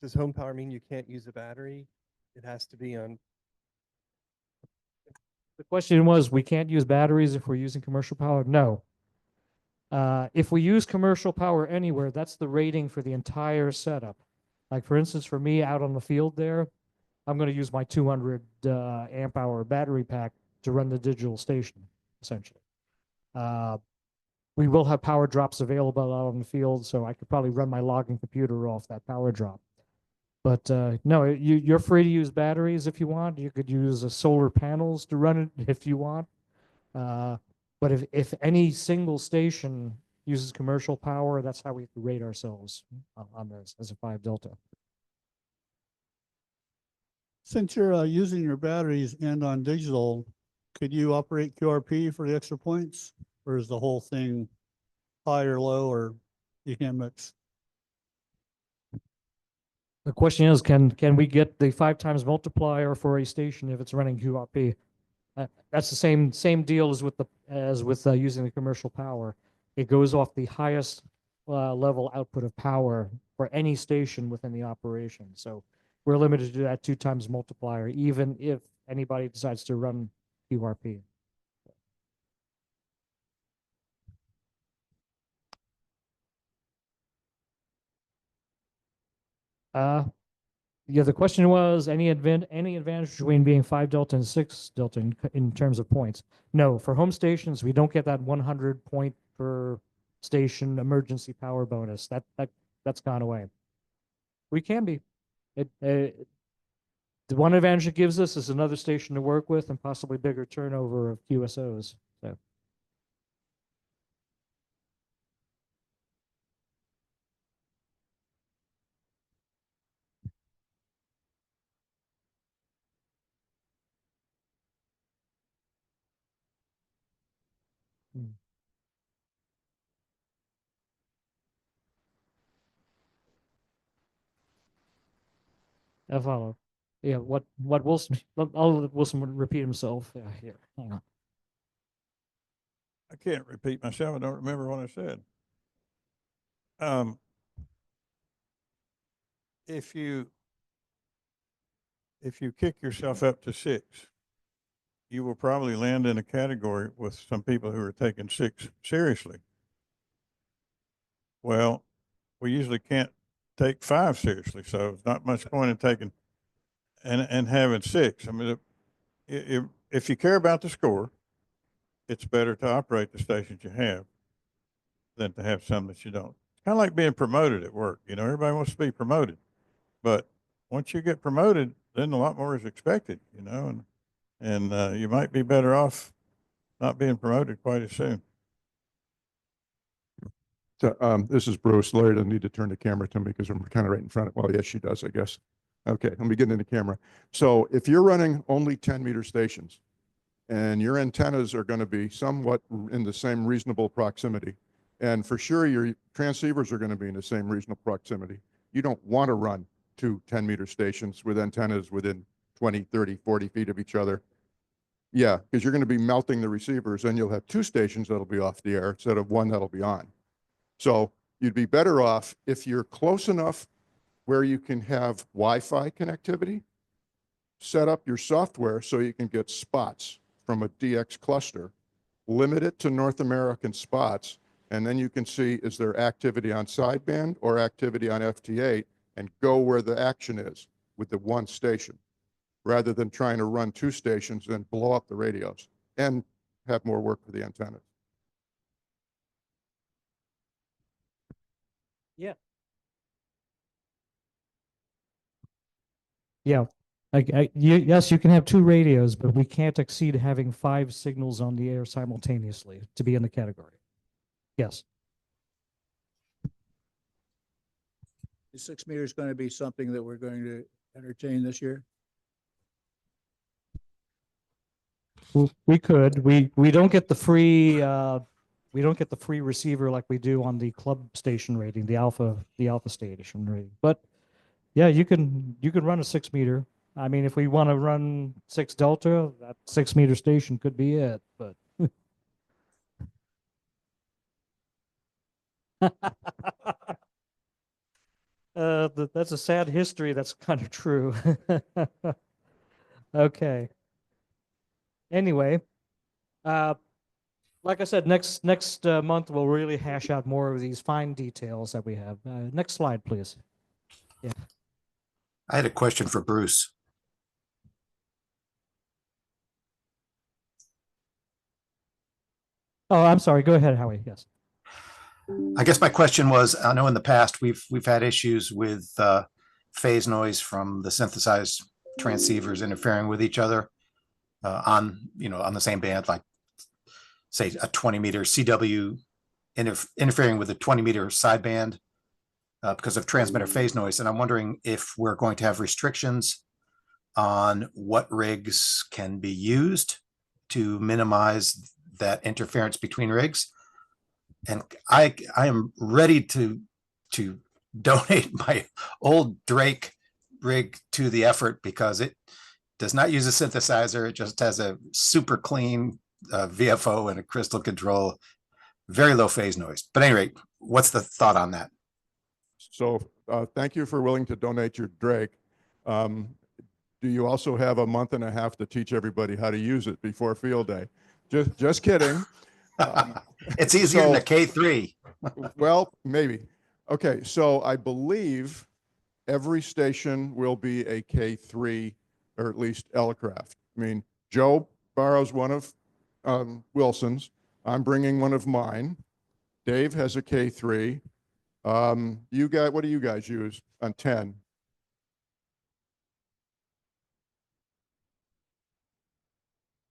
[SPEAKER 5] Does home power mean you can't use a battery? It has to be on.
[SPEAKER 18] The question was, we can't use batteries if we're using commercial power? No. If we use commercial power anywhere, that's the rating for the entire setup. Like for instance, for me out on the field there, I'm going to use my 200 amp hour battery pack to run the digital station, essentially. We will have power drops available out on the field, so I could probably run my logging computer off that power drop. But no, you're free to use batteries if you want. You could use solar panels to run it if you want. But if any single station uses commercial power, that's how we rate ourselves on this as a 5 Delta.
[SPEAKER 11] Since you're using your batteries and on digital, could you operate QRP for the extra points? Or is the whole thing high or low, or you can't mix?
[SPEAKER 18] The question is, can we get the 5 times multiplier for a station if it's running QRP? That's the same deal as with using the commercial power. It goes off the highest level output of power for any station within the operation. So we're limited to that 2 times multiplier, even if anybody decides to run QRP. Yeah, the question was any advantage between being 5 Delta and 6 Delta in terms of points. No, for home stations, we don't get that 100 point per station emergency power bonus. That's gone away. We can be. The one advantage it gives us is another station to work with and possibly bigger turnover of QSOs. So. I follow. Yeah, what Wilson, I'll let Wilson repeat himself. Yeah, here, hang on.
[SPEAKER 10] I can't repeat myself. I don't remember what I said. If you kick yourself up to 6, you will probably land in a category with some people who are taking 6 seriously. Well, we usually can't take 5 seriously, so it's not much point in taking and having 6. I mean, if you care about the score, it's better to operate the stations you have than to have some that you don't. It's kind of like being promoted at work. You know, everybody wants to be promoted, but once you get promoted, then a lot more is expected. You know, and you might be better off not being promoted quite as soon.
[SPEAKER 1] So, this is Bruce. Larry doesn't need to turn the camera to me because I'm kind of right in front of, well, yes, she does, I guess. Okay, let me get in the camera. So if you're running only 10-meter stations and your antennas are going to be somewhat in the same reasonable proximity, and for sure your transceivers are going to be in the same reasonable proximity, you don't want to run 2 10-meter stations with antennas within 20, 30, 40 feet of each other. Yeah, because you're going to be melting the receivers and you'll have 2 stations that'll be off the air instead of 1 that'll be on. So you'd be better off if you're close enough where you can have Wi-Fi connectivity, set up your software so you can get spots from a DX cluster, limit it to North American spots, and then you can see is there activity on sideband or activity on FT8 and go where the action is with the 1 station, rather than trying to run 2 stations and blow up the radios and have more work for the antennas.
[SPEAKER 18] Yeah. Yeah. Yes, you can have 2 radios, but we can't exceed having 5 signals on the air simultaneously to be in the category. Yes.
[SPEAKER 2] Is 6 meters going to be something that we're going to entertain this year?
[SPEAKER 18] We could. We don't get the free we don't get the free receiver like we do on the club station rating, the alpha station rating. But yeah, you can run a 6 meter. I mean, if we want to run 6 delta, that 6 meter station could be it. But that's a sad history. That's kind of true. Okay. Anyway, like I said, next month we'll really hash out more of these fine details that we have. Next slide, please. Yeah.
[SPEAKER 16] I had a question for Bruce.
[SPEAKER 18] Oh, I'm sorry. Go ahead, Howie. Yes.
[SPEAKER 16] I guess my question was, I know in the past we've had issues with phase noise from the synthesized transceivers interfering with each other on the same band, like say a 20-meter CW interfering with a 20-meter sideband because of transmitter phase noise. And I'm wondering if we're going to have restrictions on what rigs can be used to minimize that interference between rigs. And I am ready to donate my old Drake rig to the effort because it does not use a synthesizer. It just has a super clean VFO and a crystal control, very low phase noise. But at any rate, what's the thought on that?
[SPEAKER 1] So thank you for willing to donate your Drake. Do you also have a month and a half to teach everybody how to use it before field day? Just kidding.
[SPEAKER 16] It's easier than a K3.
[SPEAKER 1] Well, maybe. Okay, so I believe every station will be a K3 or at least Elecraft. I mean, Joe borrows one of Wilson's. I'm bringing one of mine. Dave has a K3. You guys, what do you guys use on 10?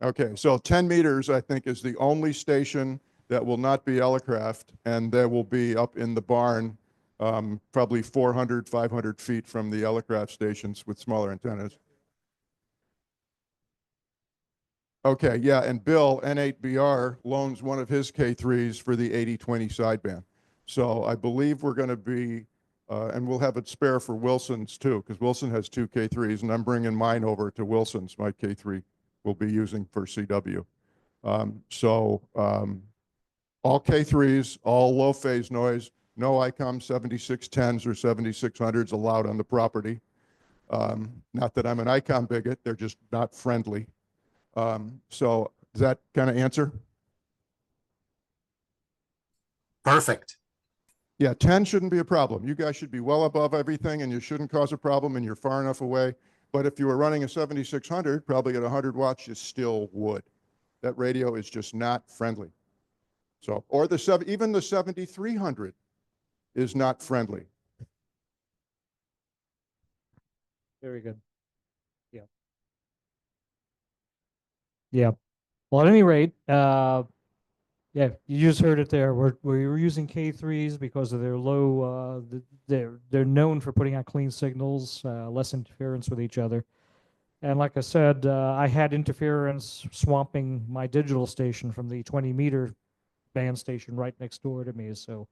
[SPEAKER 1] Okay, so 10 meters, I think, is the only station that will not be Elecraft, and they will be up in the barn, probably 400, 500 feet from the Elecraft stations with smaller antennas. Okay, yeah, and Bill, N8BR, loans one of his K3s for the 80-20 sideband. So I believe we're going to be, and we'll have it spare for Wilson's too, because Wilson has 2 K3s, and I'm bringing mine over to Wilson's, my K3 we'll be using for CW. All K3s, all low phase noise, no ICOM 7610s or 7600s allowed on the property. Not that I'm an ICOM bigot, they're just not friendly. So does that kind of answer?
[SPEAKER 16] Perfect.
[SPEAKER 1] Yeah, 10 shouldn't be a problem. You guys should be well above everything and you shouldn't cause a problem and you're far enough away. But if you were running a 7600, probably at 100 watts, you still would. That radio is just not friendly. So, or even the 7300 is not friendly.
[SPEAKER 18] Very good. Yeah. Yeah. Well, at any rate, yeah, you just heard it there. We're using K3s because of their low. They're known for putting out clean signals, less interference with each other. And like I said, I had interference swamping my digital station from the 20-meter band station right next door to me. So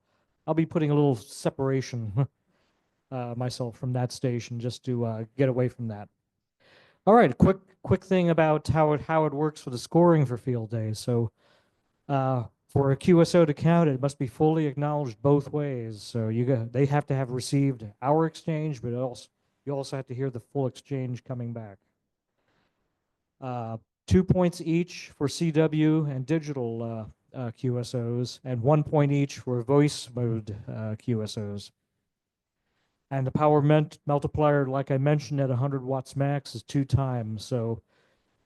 [SPEAKER 18] I'll be putting a little separation myself from that station just to get away from that. All right, quick thing about how it works for the scoring for field days. So for a QSO to count, it must be fully acknowledged both ways. So they have to have received our exchange, but you also have to hear the full exchange coming back. 2 points each for CW and digital QSOs, and 1 point each for voice mode QSOs. And the power multiplier, like I mentioned, at 100 watts max is 2 times. So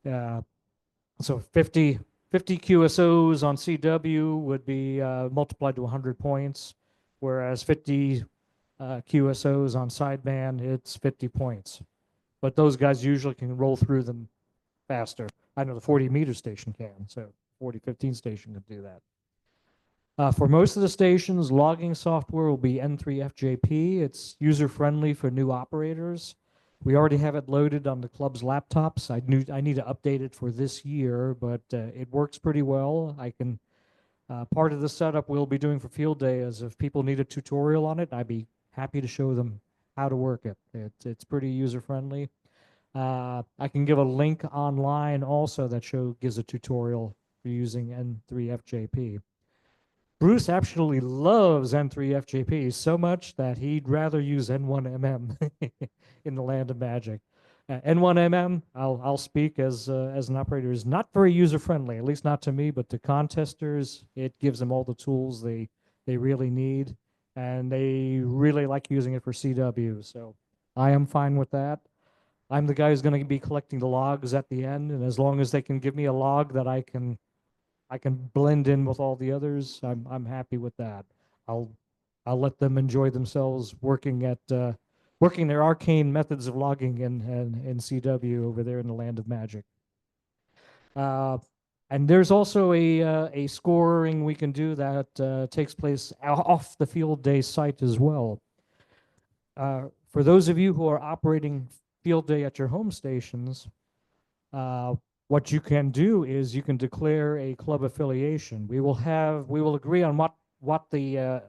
[SPEAKER 18] 50 QSOs on CW would be multiplied to 100 points, whereas 50 QSOs on sideband, it's 50 points. But those guys usually can roll through them faster. I know the 40-meter station can, so 4015 station can do that. For most of the stations, logging software will be N3FJP. It's user-friendly for new operators. We already have it loaded on the club's laptops. I need to update it for this year, but it works pretty well. I can, part of the setup we'll be doing for field day is if people need a tutorial on it, I'd be happy to show them how to work it. It's pretty user friendly. I can give a link online also that gives a tutorial for using N3FJP. Bruce absolutely loves N3FJP so much that he'd rather use N1MM in the land of magic. N1MM, I'll speak as an operator, is not very user friendly, at least not to me, but to contesters, it gives them all the tools they really need, and they really like using it for CW. So I am fine with that. I'm the guy who's going to be collecting the logs at the end, and as long as they can give me a log that I can blend in with all the others, I'm happy with that. I'll let them enjoy themselves working their arcane methods of logging in CW over there in the land of magic. And there's also a scoring we can do that takes place off the field day site as well. For those of you who are operating field day at your home stations, what you can do is you can declare a club affiliation. We will agree on what the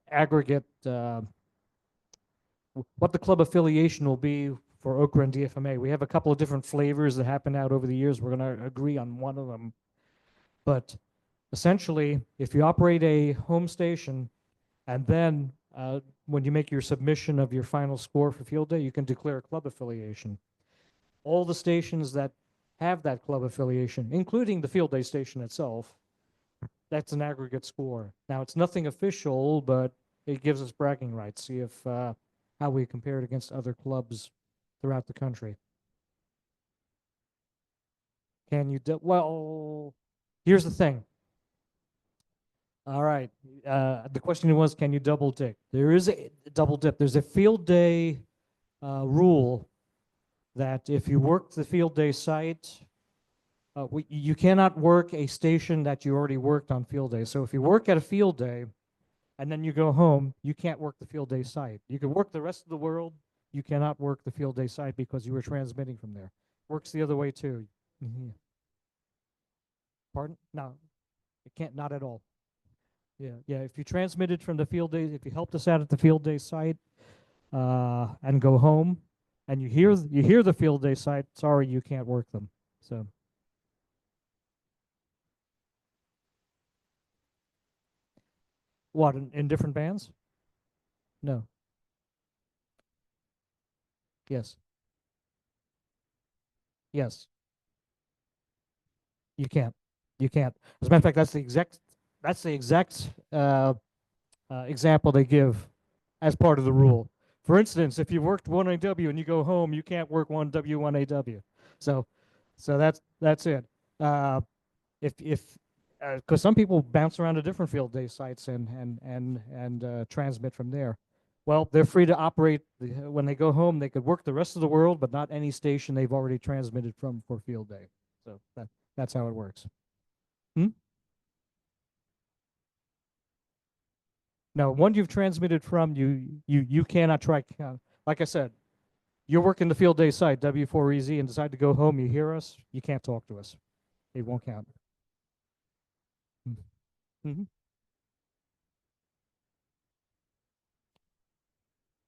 [SPEAKER 18] aggregate what the club affiliation will be for OCRA and DFMA. We have a couple of different flavors that happen out over the years. We're going to agree on one of them. But essentially, if you operate a home station and then when you make your submission of your final score for field day, you can declare a club affiliation. All the stations that have that club affiliation, including the field day station itself, that's an aggregate score. Now, it's nothing official, but it gives us bragging rights. See if how we compare it against other clubs throughout the country. Can you well, here's the thing. All right. The question was, can you double dip? There is a double dip. There's a field day rule that if you work the field day site, you cannot work a station that you already worked on field day. So if you work at a field day and then you go home, you can't work the field day site. You can work the rest of the world. You cannot work the field day site because you were transmitting from there. Works the other way too. Mm-hmm. Pardon? No, it can't, not at all. Yeah. If you transmitted from the field day, if you helped us out at the field day site and go home, and you hear the field day site, sorry, you can't work them. So. What, in different bands? No. Yes. Yes. You can't. You can't. As a matter of fact, that's the exact example they give as part of the rule. For instance, if you worked 1AW and you go home, you can't work 1W, 1AW. So that's it. Because some people bounce around to different field day sites and transmit from there. Well, they're free to operate when they go home. They could work the rest of the world, but not any station they've already transmitted from for field day. So that's how it works. Now, one you've transmitted from, you cannot try. Like I said, you're working the field day site W4EZ and decide to go home. You hear us, you can't talk to us. It won't count. Mm-hmm.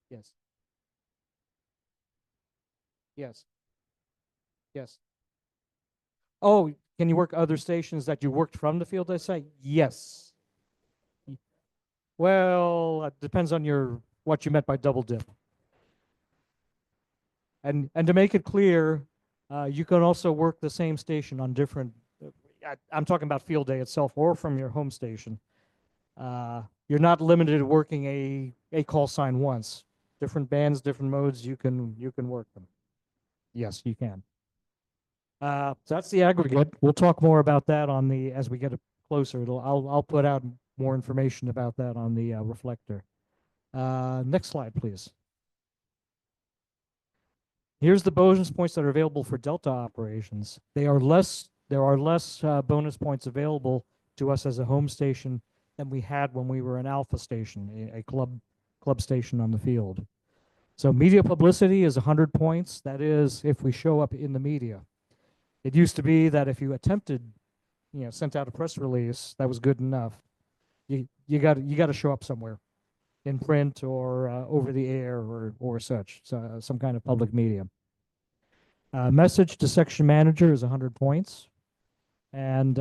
[SPEAKER 18] Yes. Yes. Yes. Oh, can you work other stations that you worked from the field day site? Yes. Well, it depends on what you meant by double dip. And to make it clear, you can also work the same station on different. I'm talking about field day itself or from your home station. You're not limited to working a call sign once. Different bands, different modes, you can work them. Yes, you can. So that's the aggregate. We'll talk more about that as we get closer. I'll put out more information about that on the reflector. Next slide, please. Here's the bonus points that are available for Delta operations. There are less bonus points available to us as a home station than we had when we were an alpha station, a club station on the field. So media publicity is 100 points. That is if we show up in the media. It used to be that if you attempted, sent out a press release, that was good enough. You got to show up somewhere, in print or over the air or such, so, some kind of public medium. Message to section manager is 100 points. And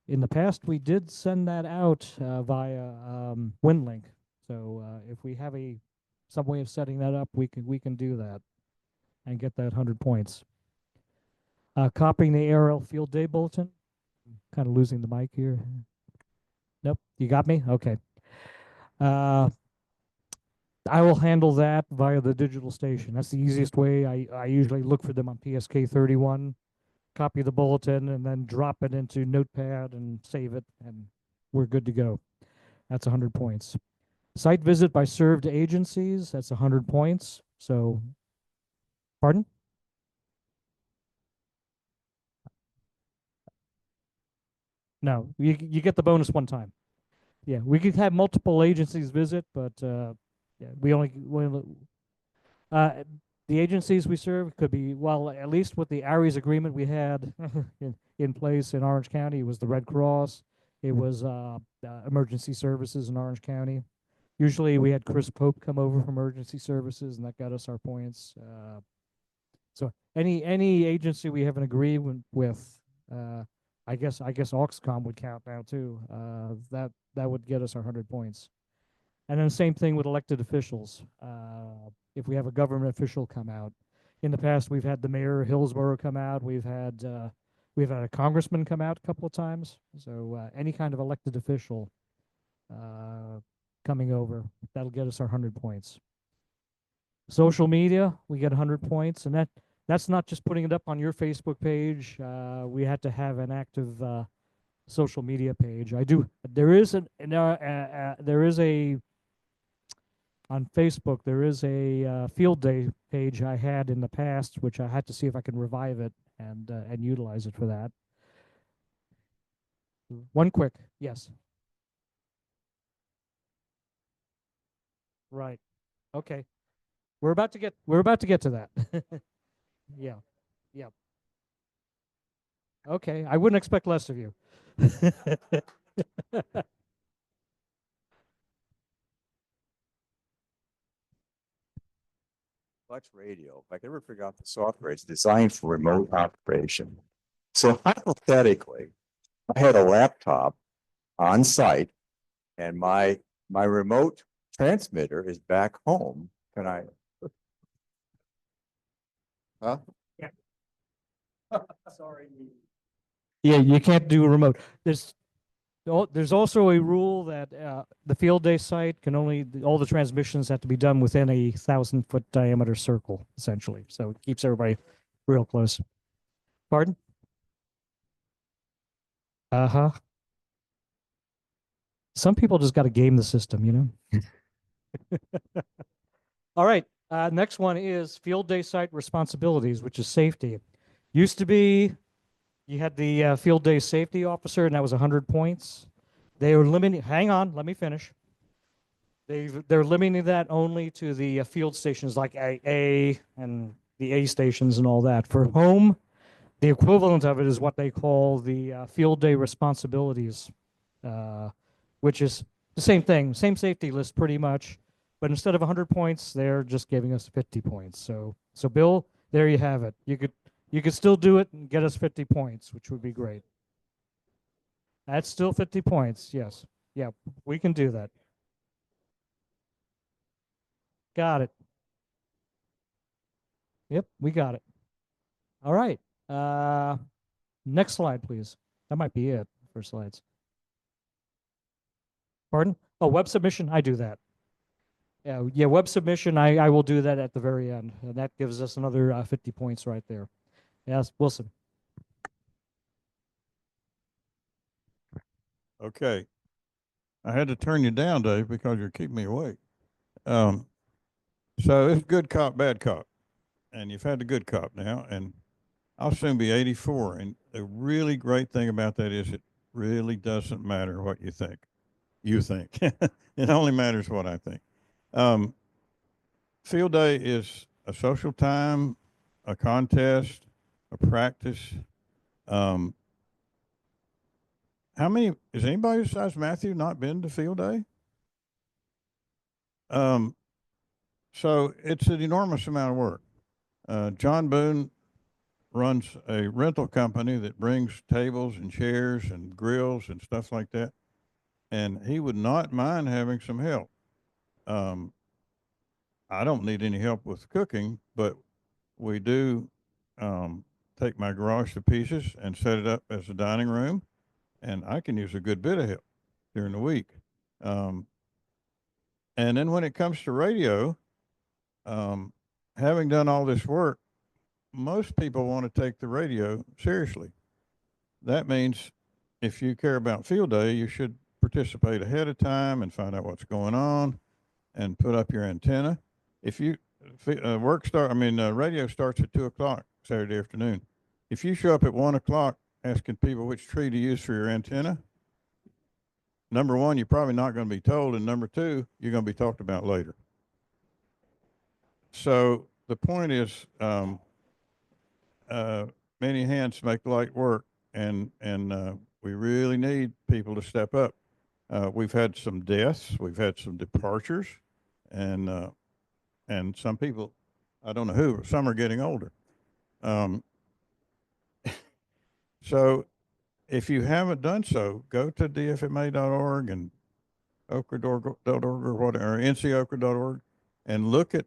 [SPEAKER 18] in the past, we did send that out via WinLink. So if we have some way of setting that up, we can do that and get that 100 points. Copying the ARL Field Day Bulletin. Kind of losing the mic here. Nope, you got me? Okay. I will handle that via the digital station. That's the easiest way. I usually look for them on PSK 31, copy the bulletin, and then drop it into Notepad and save it, and we're good to go. That's 100 points. Site visit by served agencies, that's 100 points. So, pardon? No, you get the bonus one time. Yeah, we could have multiple agencies visit, but yeah, the agencies we serve could be, well, at least with the ARIES agreement we had in place in Orange County, it was the Red Cross, it was emergency services in Orange County. Usually we had Chris Pope come over from emergency services, and that got us our points. So any agency we have an agreement with, I guess Oxcom would count now too. That would get us our 100 points. And then same thing with elected officials. If we have a government official come out, in the past we've had the mayor of Hillsborough come out. We've had a congressman come out a couple of times. So any kind of elected official coming over, that'll get us our 100 points. Social media, we get 100 points, and that's not just putting it up on your Facebook page. We had to have an active social media page. There is on Facebook, there is a field day page I had in the past, which I had to see if I can revive it and utilize it for that. One quick, yes. Right. Okay. We're about to get to that. Yeah. Yeah. Okay. I wouldn't expect less of you.
[SPEAKER 17] Flex radio, if I could ever figure out the software, it's designed for remote operation. So hypothetically, I had a laptop on site and my remote transmitter is back home. Can I? Huh?
[SPEAKER 18] Yeah. Sorry. Yeah, you can't do a remote. There's also a rule that the field day site can all the transmissions have to be done within a 1,000-foot diameter circle, essentially. So it keeps everybody real close. Pardon? Uh-huh. Some people just got to game the system, you know? All right. Next one is field day site responsibilities, which is safety. Used to be you had the field day safety officer, and that was 100 points. They were limiting, hang on, let me finish. They're limiting that only to the field stations like A and the A stations and all that. For home, the equivalent of it is what they call the field day responsibilities, which is the same thing, same safety list pretty much. But instead of 100 points, they're just giving us 50 points. So Bill, there you have it. You could still do it and get us 50 points, which would be great. That's still 50 points, yes. Yeah, we can do that. Got it. Yep, we got it. All right. Next slide, please. That might be it for slides. Pardon? Oh, web submission, I do that. Yeah, web submission, I will do that at the very end. And that gives us another 50 points right there. Yes, Wilson.
[SPEAKER 10] Okay. I had to turn you down, Dave, because you're keeping me awake. So it's good cop, bad cop. And you've had the good cop now, and I'll soon be 84. And the really great thing about that is it really doesn't matter what you think. You think. It only matters what I think. field day is a social time, a contest, a practice. How many, has anybody besides Matthew not been to field day? So it's an enormous amount of work. John Boone runs a rental company that brings tables and chairs and grills and stuff like that. And he would not mind having some help. I don't need any help with cooking, but we do take my garage to pieces and set it up as a dining room. And I can use a good bit of help during the week. And then when it comes to radio, having done all this work, most people want to take the radio seriously. That means if you care about field day, you should participate ahead of time and find out what's going on and put up your antenna. If you radio starts at 2 o'clock Saturday afternoon. If you show up at 1 o'clock asking people which tree to use for your antenna, number one, you're probably not going to be told, and number two, you're going to be talked about later. So the point is, many hands make light work, and we really need people to step up. We've had some deaths, we've had some departures, and some people, I don't know who, but some are getting older. So if you haven't done so, go to dfma.org and OCRA.org or whatever, ncokra.org, and look at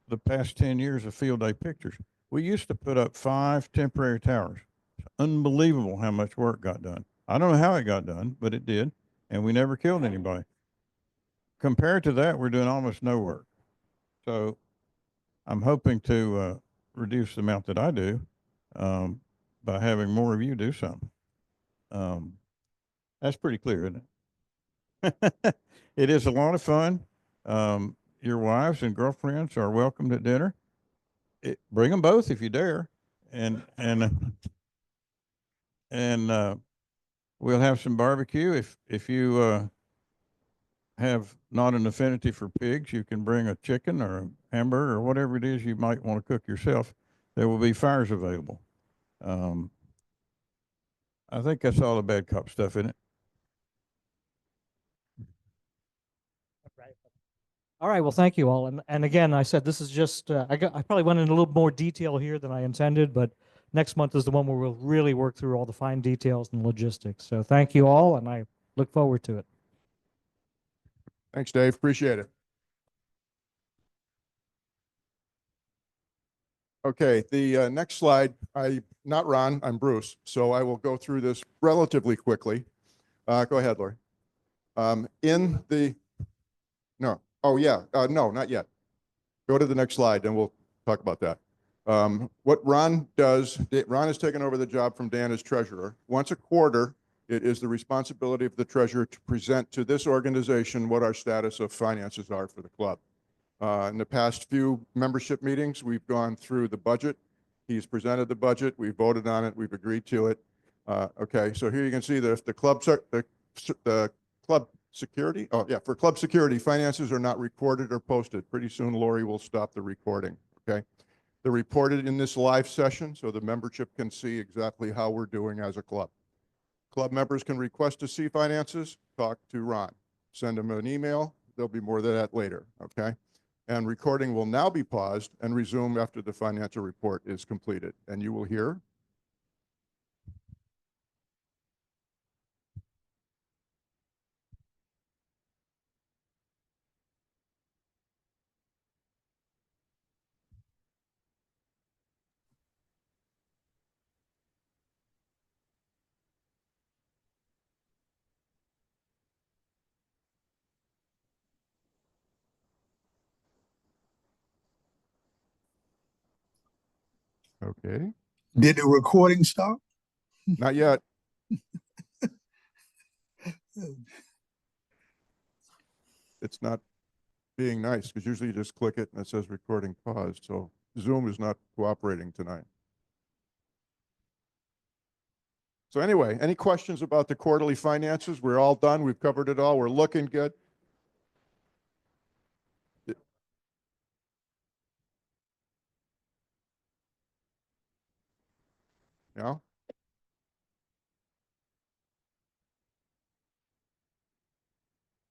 [SPEAKER 10] the past 10 years of field day pictures. We used to put up 5 temporary towers. It's unbelievable how much work got done. I don't know how it got done, but it did, and we never killed anybody. Compared to that, we're doing almost no work. So I'm hoping to reduce the amount that I do by having more of you do something. That's pretty clear, isn't it? It is a lot of fun. Your wives and girlfriends are welcomed at dinner. Bring them both if you dare, and we'll have some barbecue. If you have not an affinity for pigs, you can bring a chicken or a hamburger or whatever it is you might want to cook yourself. There will be fires available. I think that's all the bad cop stuff, isn't it?
[SPEAKER 18] All right. Well, thank you all. And again, I said this is just I probably went in a little more detail here than I intended, but next month is the one where we'll really work through all the fine details and logistics. So thank you all, and I look forward to it.
[SPEAKER 1] Thanks, Dave. Appreciate it. Okay, the next slide, not Ron, I'm Bruce, so I will go through this relatively quickly. Go ahead, Lori. No, not yet. Go to the next slide and we'll talk about that. What Ron does, Ron has taken over the job from Dan as treasurer. Once a quarter, it is the responsibility of the treasurer to present to this organization what our status of finances are for the club. In the past few membership meetings, we've gone through the budget. He's presented the budget. We voted on it. We've agreed to it. Okay, so here you can see that if the club security, for club security, finances are not recorded or posted. Pretty soon, Lori will stop the recording. Okay, they're reported in this live session, so the membership can see exactly how we're doing as a club. Club members can request to see finances. Talk to Ron. Send him an email. There'll be more of that later. Okay. And recording will now be paused and resume after the financial report is completed. And you will hear. Okay.
[SPEAKER 7] Did the recording stop?
[SPEAKER 1] Not yet. It's not being nice because usually you just click it and it says recording paused. So Zoom is not cooperating tonight. So anyway, any questions about the quarterly finances? We're all done. We've covered it all. We're looking good. you know?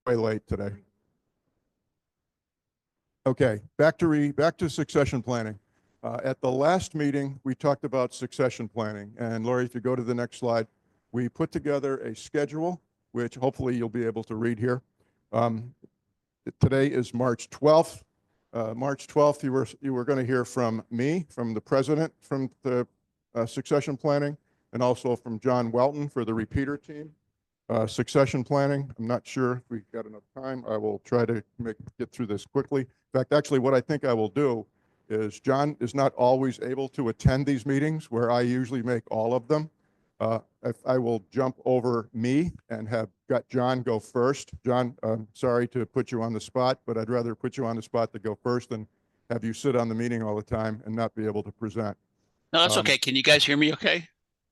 [SPEAKER 1] Way late today. Okay, back to succession planning. At the last meeting, we talked about succession planning. And Lori, if you go to the next slide, we put together a schedule, which hopefully you'll be able to read here. Today is March 12th. March 12th, you were going to hear from me, from the president, from the succession planning, and also from John Welton for the repeater team. Succession planning, I'm not sure if we've got enough time. I will try to get through this quickly. In fact, actually, what I think I will do is John is not always able to attend these meetings where I usually make all of them. I will jump over me and have got John go first. John, I'm sorry to put you on the spot, but I'd rather put you on the spot to go first than have you sit on the meeting all the time and not be able to present.
[SPEAKER 19] No, that's okay. Can you guys hear me okay?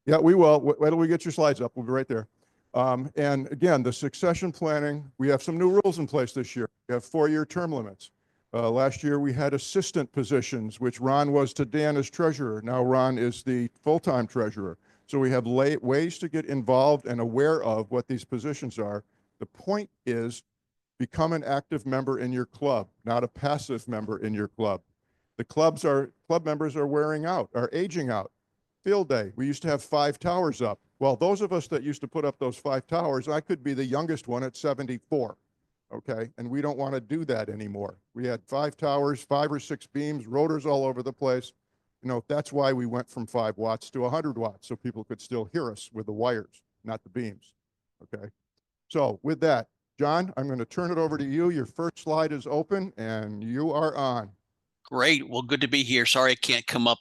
[SPEAKER 1] Yeah, we will. Wait till we get your slides up. We'll be right there. And again, the succession planning, we have some new rules in place this year. We have 4-year term limits. Last year, we had assistant positions, which Ron was to Dan as treasurer. Now Ron is the full-time treasurer. So we have ways to get involved and aware of what these positions are. The point is become an active member in your club, not a passive member in your club. The club members are wearing out, are aging out. Field day, we used to have 5 towers up. Well, those of us that used to put up those 5 towers, I could be the youngest one at 74, okay? And we don't want to do that anymore. We had 5 towers, 5 or 6 beams, rotors all over the place. You know, that's why we went from 5 watts to 100 watts, so people could still hear us with the wires, not the beams, okay? So with that, John, I'm going to turn it over to you. Your first slide is open, and you are on.
[SPEAKER 19] Great. Well, good to be here. Sorry I can't come up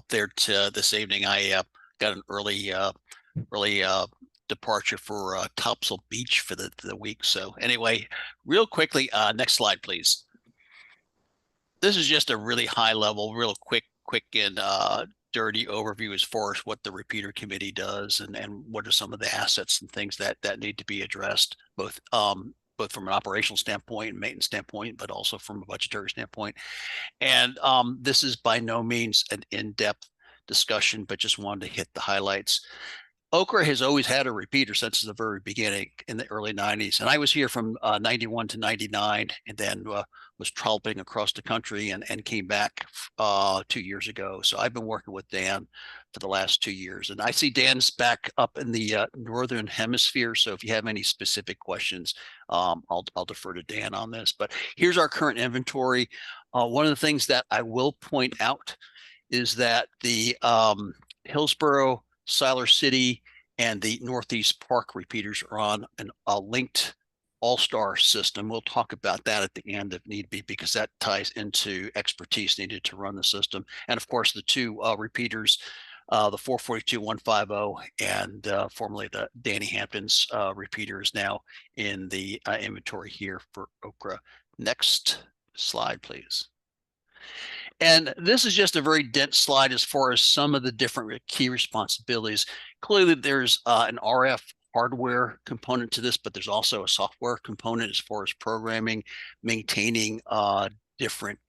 [SPEAKER 19] there to this evening. I got an early departure for Topsail Beach for the week. So anyway, real quickly, next slide, please. This is just a really high level, real quick and dirty overview as far as what the repeater committee does and what are some of the assets and things that need to be addressed, both from an operational standpoint and maintenance standpoint, but also from a budgetary standpoint. And this is by no means an in-depth discussion, but just wanted to hit the highlights. OCRA has always had a repeater since the very beginning in the early 90s. And I was here from 91 to 99 and then was trolloping across the country and came back 2 years ago. So I've been working with Dan for the last 2 years. And I see Dan's back up in the Northern Hemisphere. So if you have any specific questions, I'll defer to Dan on this. But here's our current inventory. One of the things that I will point out is that the Hillsborough, Siler City, and the Northeast Park repeaters are on a linked all-star system. We'll talk about that at the end if need be, because that ties into expertise needed to run the system. And of course, the 2 repeaters, the 442-150 and formerly the Danny Hampton's repeater is now in the inventory here for OCRA. Next slide, please. And this is just a very dense slide as far as some of the different key responsibilities. Clearly, there's an RF hardware component to this, but there's also a software component as far as programming, maintaining different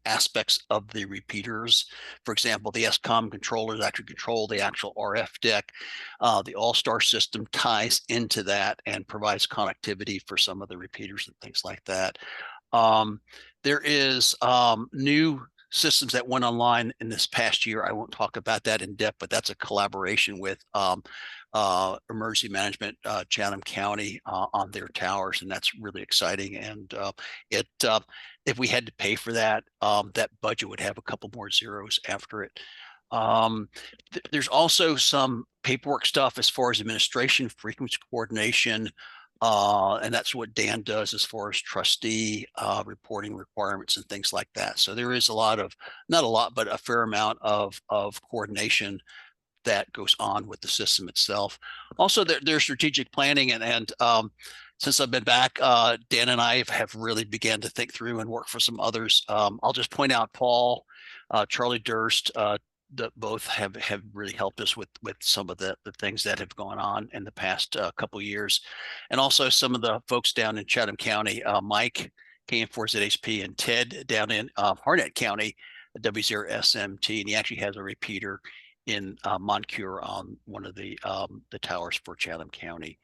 [SPEAKER 19] aspects of the repeaters. For example, the SCOM controllers actually control the actual RF deck. The All-Star system ties into that and provides connectivity for some of the repeaters and things like that. There is new systems that went online in this past year. I won't talk about that in depth, but that's a collaboration with emergency management, Chatham County on their towers, and that's really exciting. And if we had to pay for that, that budget would have a couple more zeros after it. There's also some paperwork stuff as far as administration, frequency coordination, and that's what Dan does as far as trustee reporting requirements and things like that. So there is a lot of, not a lot, but a fair amount of coordination that goes on with the system itself. Also, there's strategic planning, and since I've been back, Dan and I have really began to think through and work for some others. I'll just point out Paul, Charlie Durst, that both have really helped us with some of the things that have gone on in the past couple of years. And also some of the folks down in Chatham County, Mike, KM4ZHP, and Ted down in Harnett County, W0SMT, and he actually has a repeater in Moncure on one of the towers for Chatham County.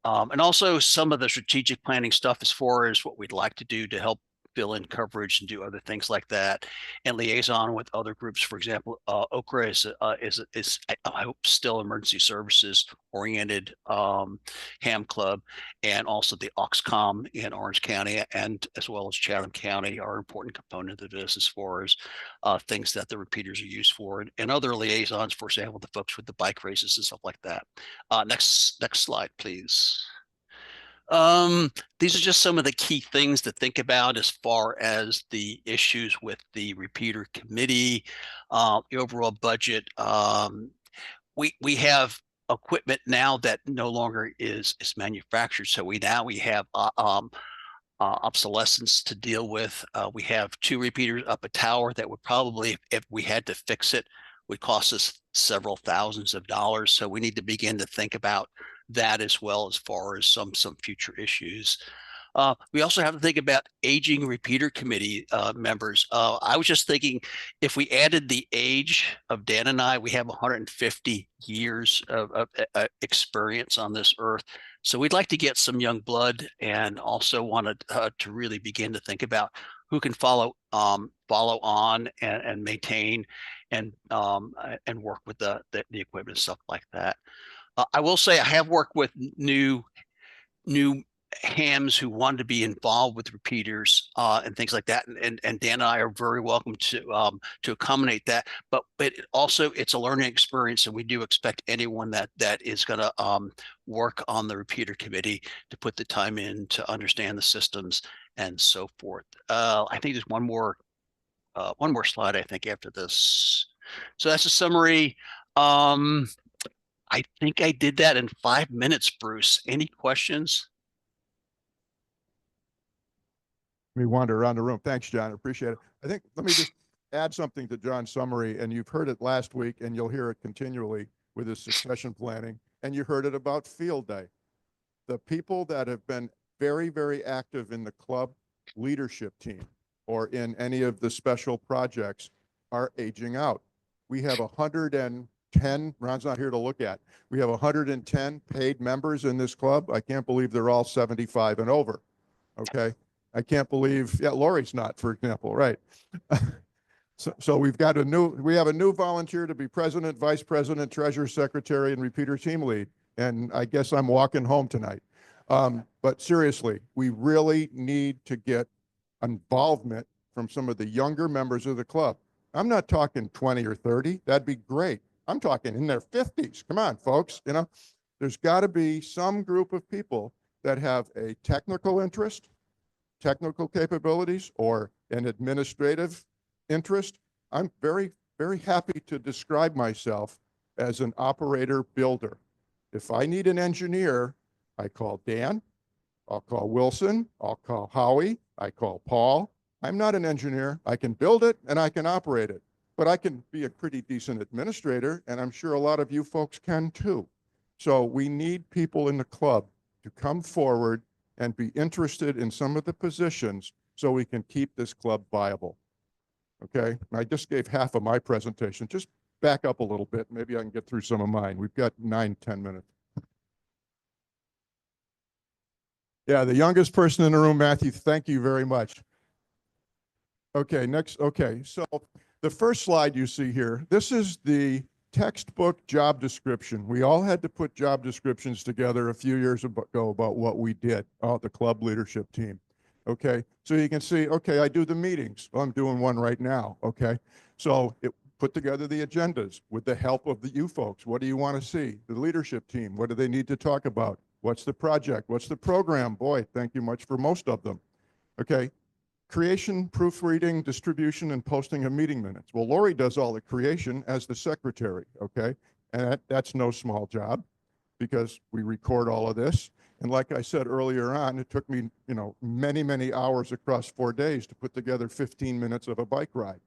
[SPEAKER 19] And also some of the strategic planning stuff as far as what we'd like to do to help fill in coverage and do other things like that, and liaison with other groups. For example, OCRA is I hope still emergency services oriented ham club, and also the Oxcom in Orange County and as well as Chatham County are an important component of this as far as things that the repeaters are used for, and other liaisons, for example, the folks with the bike races and stuff like that. Next slide, please. These are just some of the key things to think about as far as the issues with the repeater committee, the overall budget. We have equipment now that no longer is manufactured, so we have obsolescence to deal with. We have 2 repeaters up a tower that would probably, if we had to fix it, would cost us several thousands of dollars. So we need to begin to think about that as well as far as some future issues. We also have to think about aging repeater committee members. I was just thinking if we added the age of Dan and I, we have 150 years of experience on this earth. So we'd like to get some young blood, and also wanted to really begin to think about who can follow on and maintain and work with the equipment and stuff like that. I will say I have worked with new hams who wanted to be involved with repeaters and things like that, and Dan and I are very welcome to accommodate that. But also it's a learning experience, and we do expect anyone that is going to work on the repeater committee to put the time in to understand the systems and so forth. I think there's one more slide, I think, after this. So that's a summary. I think I did that in 5 minutes, Bruce. Any questions?
[SPEAKER 1] Let me wander around the room. Thanks, John. I appreciate it. I think, let me just add something to John's summary, and you've heard it last week, and you'll hear it continually with his succession planning, and you heard it about field day. The people that have been very, very active in the club leadership team or in any of the special projects are aging out. We have 110, Ron's not here to look at, we have 110 paid members in this club. I can't believe they're all 75 and over, okay? I can't believe, yeah, Lori's not, for example, right? So we have a new volunteer to be president, vice president, treasurer, secretary, and repeater team lead. And I guess I'm walking home tonight. But seriously, we really need to get involvement from some of the younger members of the club. I'm not talking 20 or 30. That'd be great. I'm talking in their 50s. Come on, folks. You know, there's got to be some group of people that have a technical interest, technical capabilities, or an administrative interest. I'm very, very happy to describe myself as an operator builder. If I need an engineer, I call Dan, I'll call Wilson, I'll call Howie, I call Paul. I'm not an engineer. I can build it and I can operate it, but I can be a pretty decent administrator, and I'm sure a lot of you folks can too. So we need people in the club to come forward and be interested in some of the positions so we can keep this club viable. Okay, I just gave half of my presentation. Just back up a little bit. Maybe I can get through some of mine. We've got 9-10 minutes. Yeah, the youngest person in the room, Matthew, thank you very much. Okay, next. Okay, so the first slide you see here, this is the textbook job description. We all had to put job descriptions together a few years ago about what we did, the club leadership team. Okay, so you can see, okay, I do the meetings. Well, I'm doing one right now, okay? So it put together the agendas with the help of you folks. What do you want to see? The leadership team, what do they need to talk about? What's the project? What's the program? Boy, thank you much for most of them. Okay, creation, proofreading, distribution, and posting of meeting minutes. Well, Lori does all the creation as the secretary, okay? And that's no small job because we record all of this. And like I said earlier on, it took me, you know, many, many hours across 4 days to put together 15 minutes of a bike ride,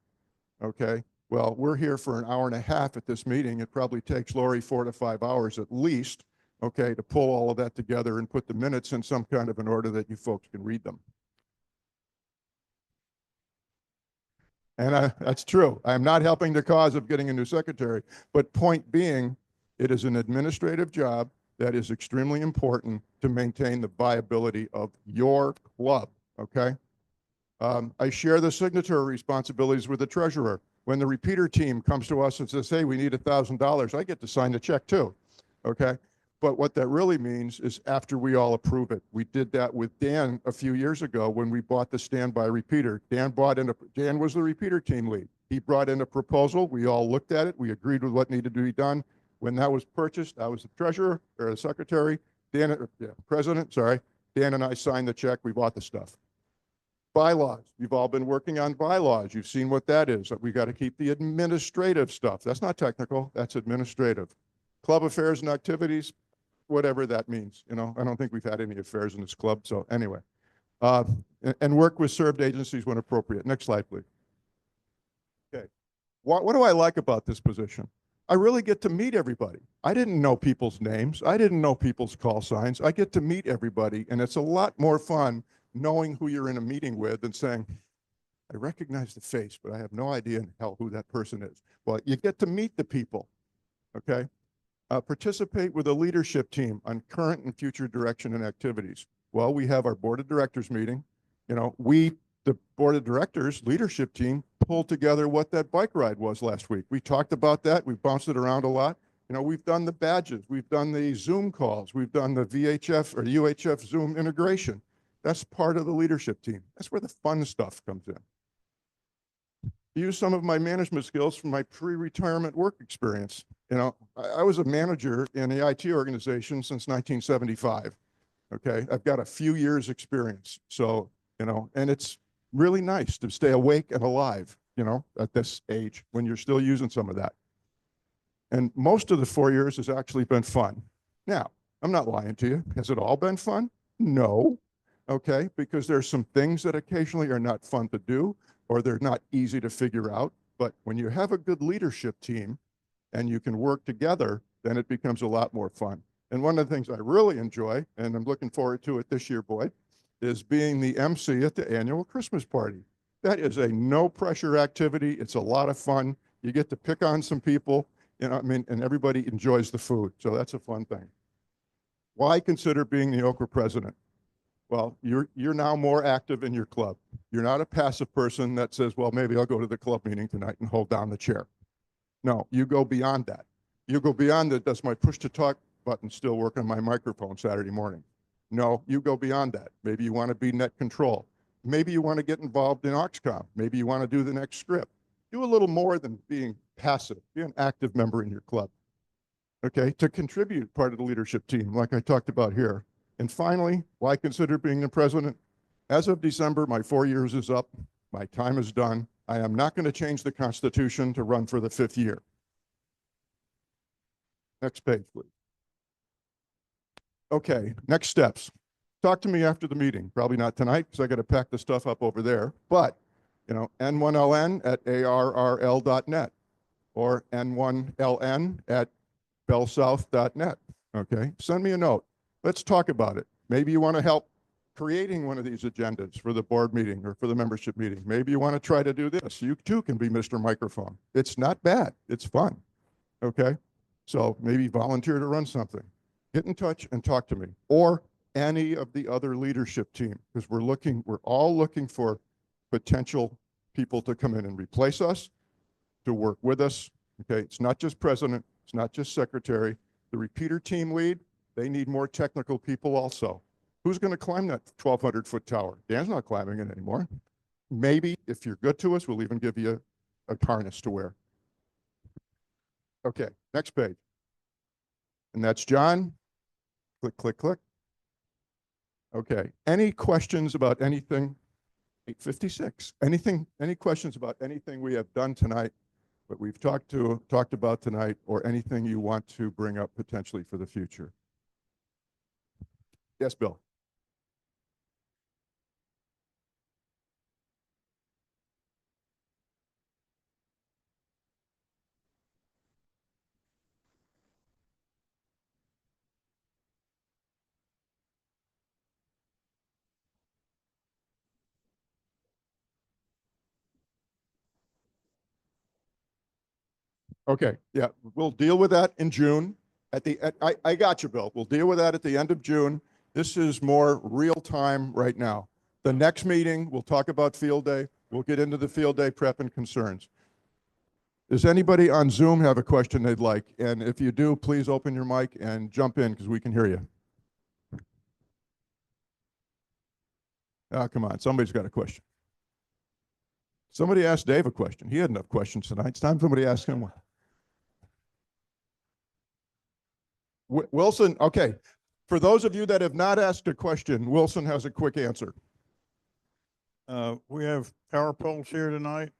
[SPEAKER 1] okay? Well, we're here for an hour and a half at this meeting. It probably takes Lori 4 to 5 hours at least, okay, to pull all of that together and put the minutes in some kind of an order that you folks can read them. And that's true. I am not helping the cause of getting a new secretary. But point being, it is an administrative job that is extremely important to maintain the viability of your club, okay? I share the signatory responsibilities with the treasurer. When the repeater team comes to us and says, hey, we need $1,000, I get to sign the check too, okay? But what that really means is after we all approve it. We did that with Dan a few years ago when we bought the standby repeater. Dan was the repeater team lead. He brought in a proposal. We all looked at it. We agreed with what needed to be done. When that was purchased, I was the treasurer or the secretary, president, sorry. Dan and I signed the check. We bought the stuff. Bylaws. You've all been working on bylaws. You've seen what that is. We got to keep the administrative stuff. That's not technical. That's administrative. Club affairs and activities, whatever that means. You know, I don't think we've had any affairs in this club. So anyway, and work with served agencies when appropriate. Next slide, please. Okay. What do I like about this position? I really get to meet everybody. I didn't know people's names. I didn't know people's call signs. I get to meet everybody, and it's a lot more fun knowing who you're in a meeting with and saying, I recognize the face, but I have no idea in hell who that person is. Well, you get to meet the people, okay? Participate with a leadership team on current and future direction and activities. Well, we have our board of directors meeting. You know, the board of directors leadership team pulled together what that bike ride was last week. We talked about that. We bounced it around a lot. You know, we've done the badges. We've done the Zoom calls. We've done the VHF or UHF Zoom integration. That's part of the leadership team. That's where the fun stuff comes in. Use some of my management skills from my pre-retirement work experience. You know, I was a manager in the IT organization since 1975. Okay, I've got a few years experience. So, you know, and it's really nice to stay awake and alive, you know, at this age when you're still using some of that. And most of the 4 years has actually been fun. Now, I'm not lying to you. Has it all been fun? No. Okay, because there's some things that occasionally are not fun to do or they're not easy to figure out. But when you have a good leadership team and you can work together, then it becomes a lot more fun. And one of the things I really enjoy, and I'm looking forward to it this year, Boyd, is being the MC at the annual Christmas party. That is a no pressure activity. It's a lot of fun. You get to pick on some people, you know, I mean, and everybody enjoys the food. So that's a fun thing. Why consider being the OCRA president? Well, you're now more active in your club. You're not a passive person that says, well, maybe I'll go to the club meeting tonight and hold down the chair. No, you go beyond that. You go beyond that. Does my push to talk button still work on my microphone Saturday morning? No, you go beyond that. Maybe you want to be net control. Maybe you want to get involved in Oxcom. Maybe you want to do the next script. Do a little more than being passive. Be an active member in your club. Okay, to contribute part of the leadership team, like I talked about here. And finally, why consider being the president? As of December, my 4 years is up. My time is done. I am not going to change the Constitution to run for the 5th year. Next page, please. Okay, next steps. Talk to me after the meeting. Probably not tonight because I got to pack the stuff up over there. But, you know, n1ln@arrl.net or n1ln@bellsouth.net. Okay, send me a note. Let's talk about it. Maybe you want to help creating one of these agendas for the board meeting or for the membership meeting. Maybe you want to try to do this. You too can be Mr. Microphone. It's not bad. It's fun. Okay. So maybe volunteer to run something. Get in touch and talk to me or any of the other leadership team because we're all looking for potential people to come in and replace us, to work with us. Okay. It's not just president. It's not just secretary. The repeater team lead, they need more technical people also. Who's going to climb that 1,200-foot tower? Dan's not climbing it anymore. Maybe if you're good to us, we'll even give you a harness to wear. Okay, next page. And that's John. Click, click, click. Okay, any questions about anything? 8:56. Any questions about anything we have done tonight, what we've talked about tonight, or anything you want to bring up potentially for the future? Yes, Bill. Okay, yeah, we'll deal with that in June. I got you, Bill. We'll deal with that at the end of June. This is more real time right now. The next meeting, we'll talk about field day. We'll get into the field day prep and concerns. Does anybody on Zoom have a question they'd like? And if you do, please open your mic and jump in because we can hear you. Ah, come on, somebody's got a question. Somebody asked Dave a question. He had enough questions tonight. It's time somebody asked him one. Wilson, okay. For those of you that have not asked a question, Wilson has a quick answer.
[SPEAKER 10] We have power poles here tonight.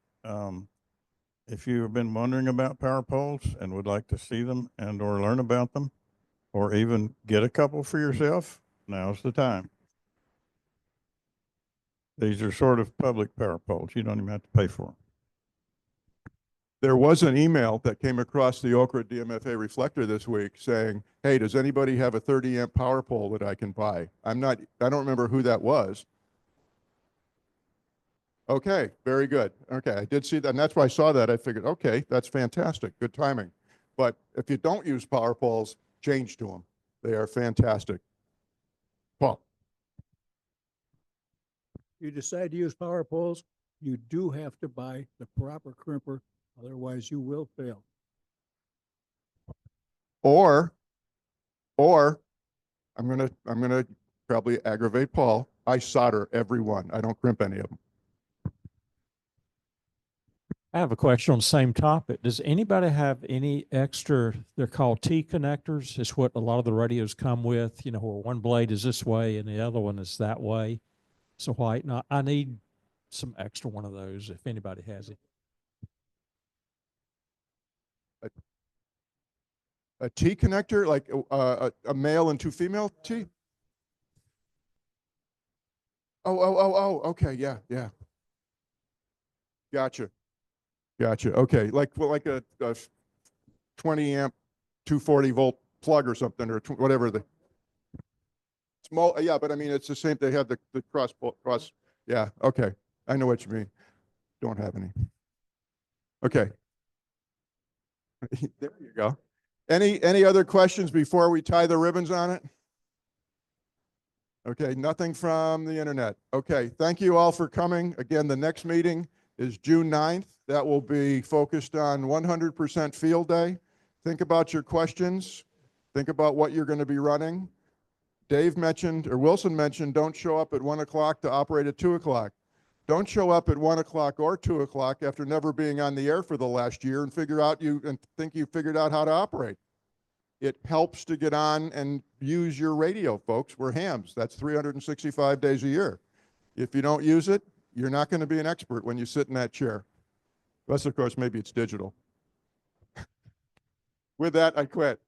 [SPEAKER 10] If you have been wondering about power poles and would like to see them and or learn about them, or even get a couple for yourself, now's the time. These are sort of public power poles. You don't even have to pay for them.
[SPEAKER 1] There was an email that came across the OCRA DMFA reflector this week saying, hey, does anybody have a 30 amp power pole that I can buy? I don't remember who that was. Okay, very good. Okay, I did see that. And that's why I saw that. I figured, okay, that's fantastic. Good timing. But if you don't use power poles, change to them. They are fantastic. Paul.
[SPEAKER 2] You decide to use power poles, you do have to buy the proper crimper, otherwise you will fail.
[SPEAKER 1] Or I'm gonna probably aggravate Paul. I solder every one. I don't crimp any of them.
[SPEAKER 3] I have a question on the same topic. Does anybody have any extra, they're called T connectors? It's what a lot of the radios come with, you know, where one blade is this way and the other one is that way. So white. Now I need some extra one of those if anybody has it.
[SPEAKER 1] A T connector, like a male and two female T? Oh, okay, yeah. Gotcha. Okay, like a 20 amp, 240 volt plug or something, or whatever the small. Yeah, but I mean it's the same. They have the cross. Yeah, okay, I know what you mean. Don't have any. Okay. There you go. Any other questions before we tie the ribbons on it? Okay, nothing from the internet. Okay, thank you all for coming. Again, the next meeting is June 9th. That will be focused on 100% field day. Think about your questions. Think about what you're going to be running. Dave mentioned, or Wilson mentioned, don't show up at 1 o'clock to operate at 2 o'clock. Don't show up at 1 o'clock or 2 o'clock after never being on the air for the last year and think you figured out how to operate. It helps to get on and use your radio, folks. We're hams. That's 365 days a year. If you don't use it, you're not going to be an expert when you sit in that chair. Unless, of course, maybe it's digital. With that, I quit.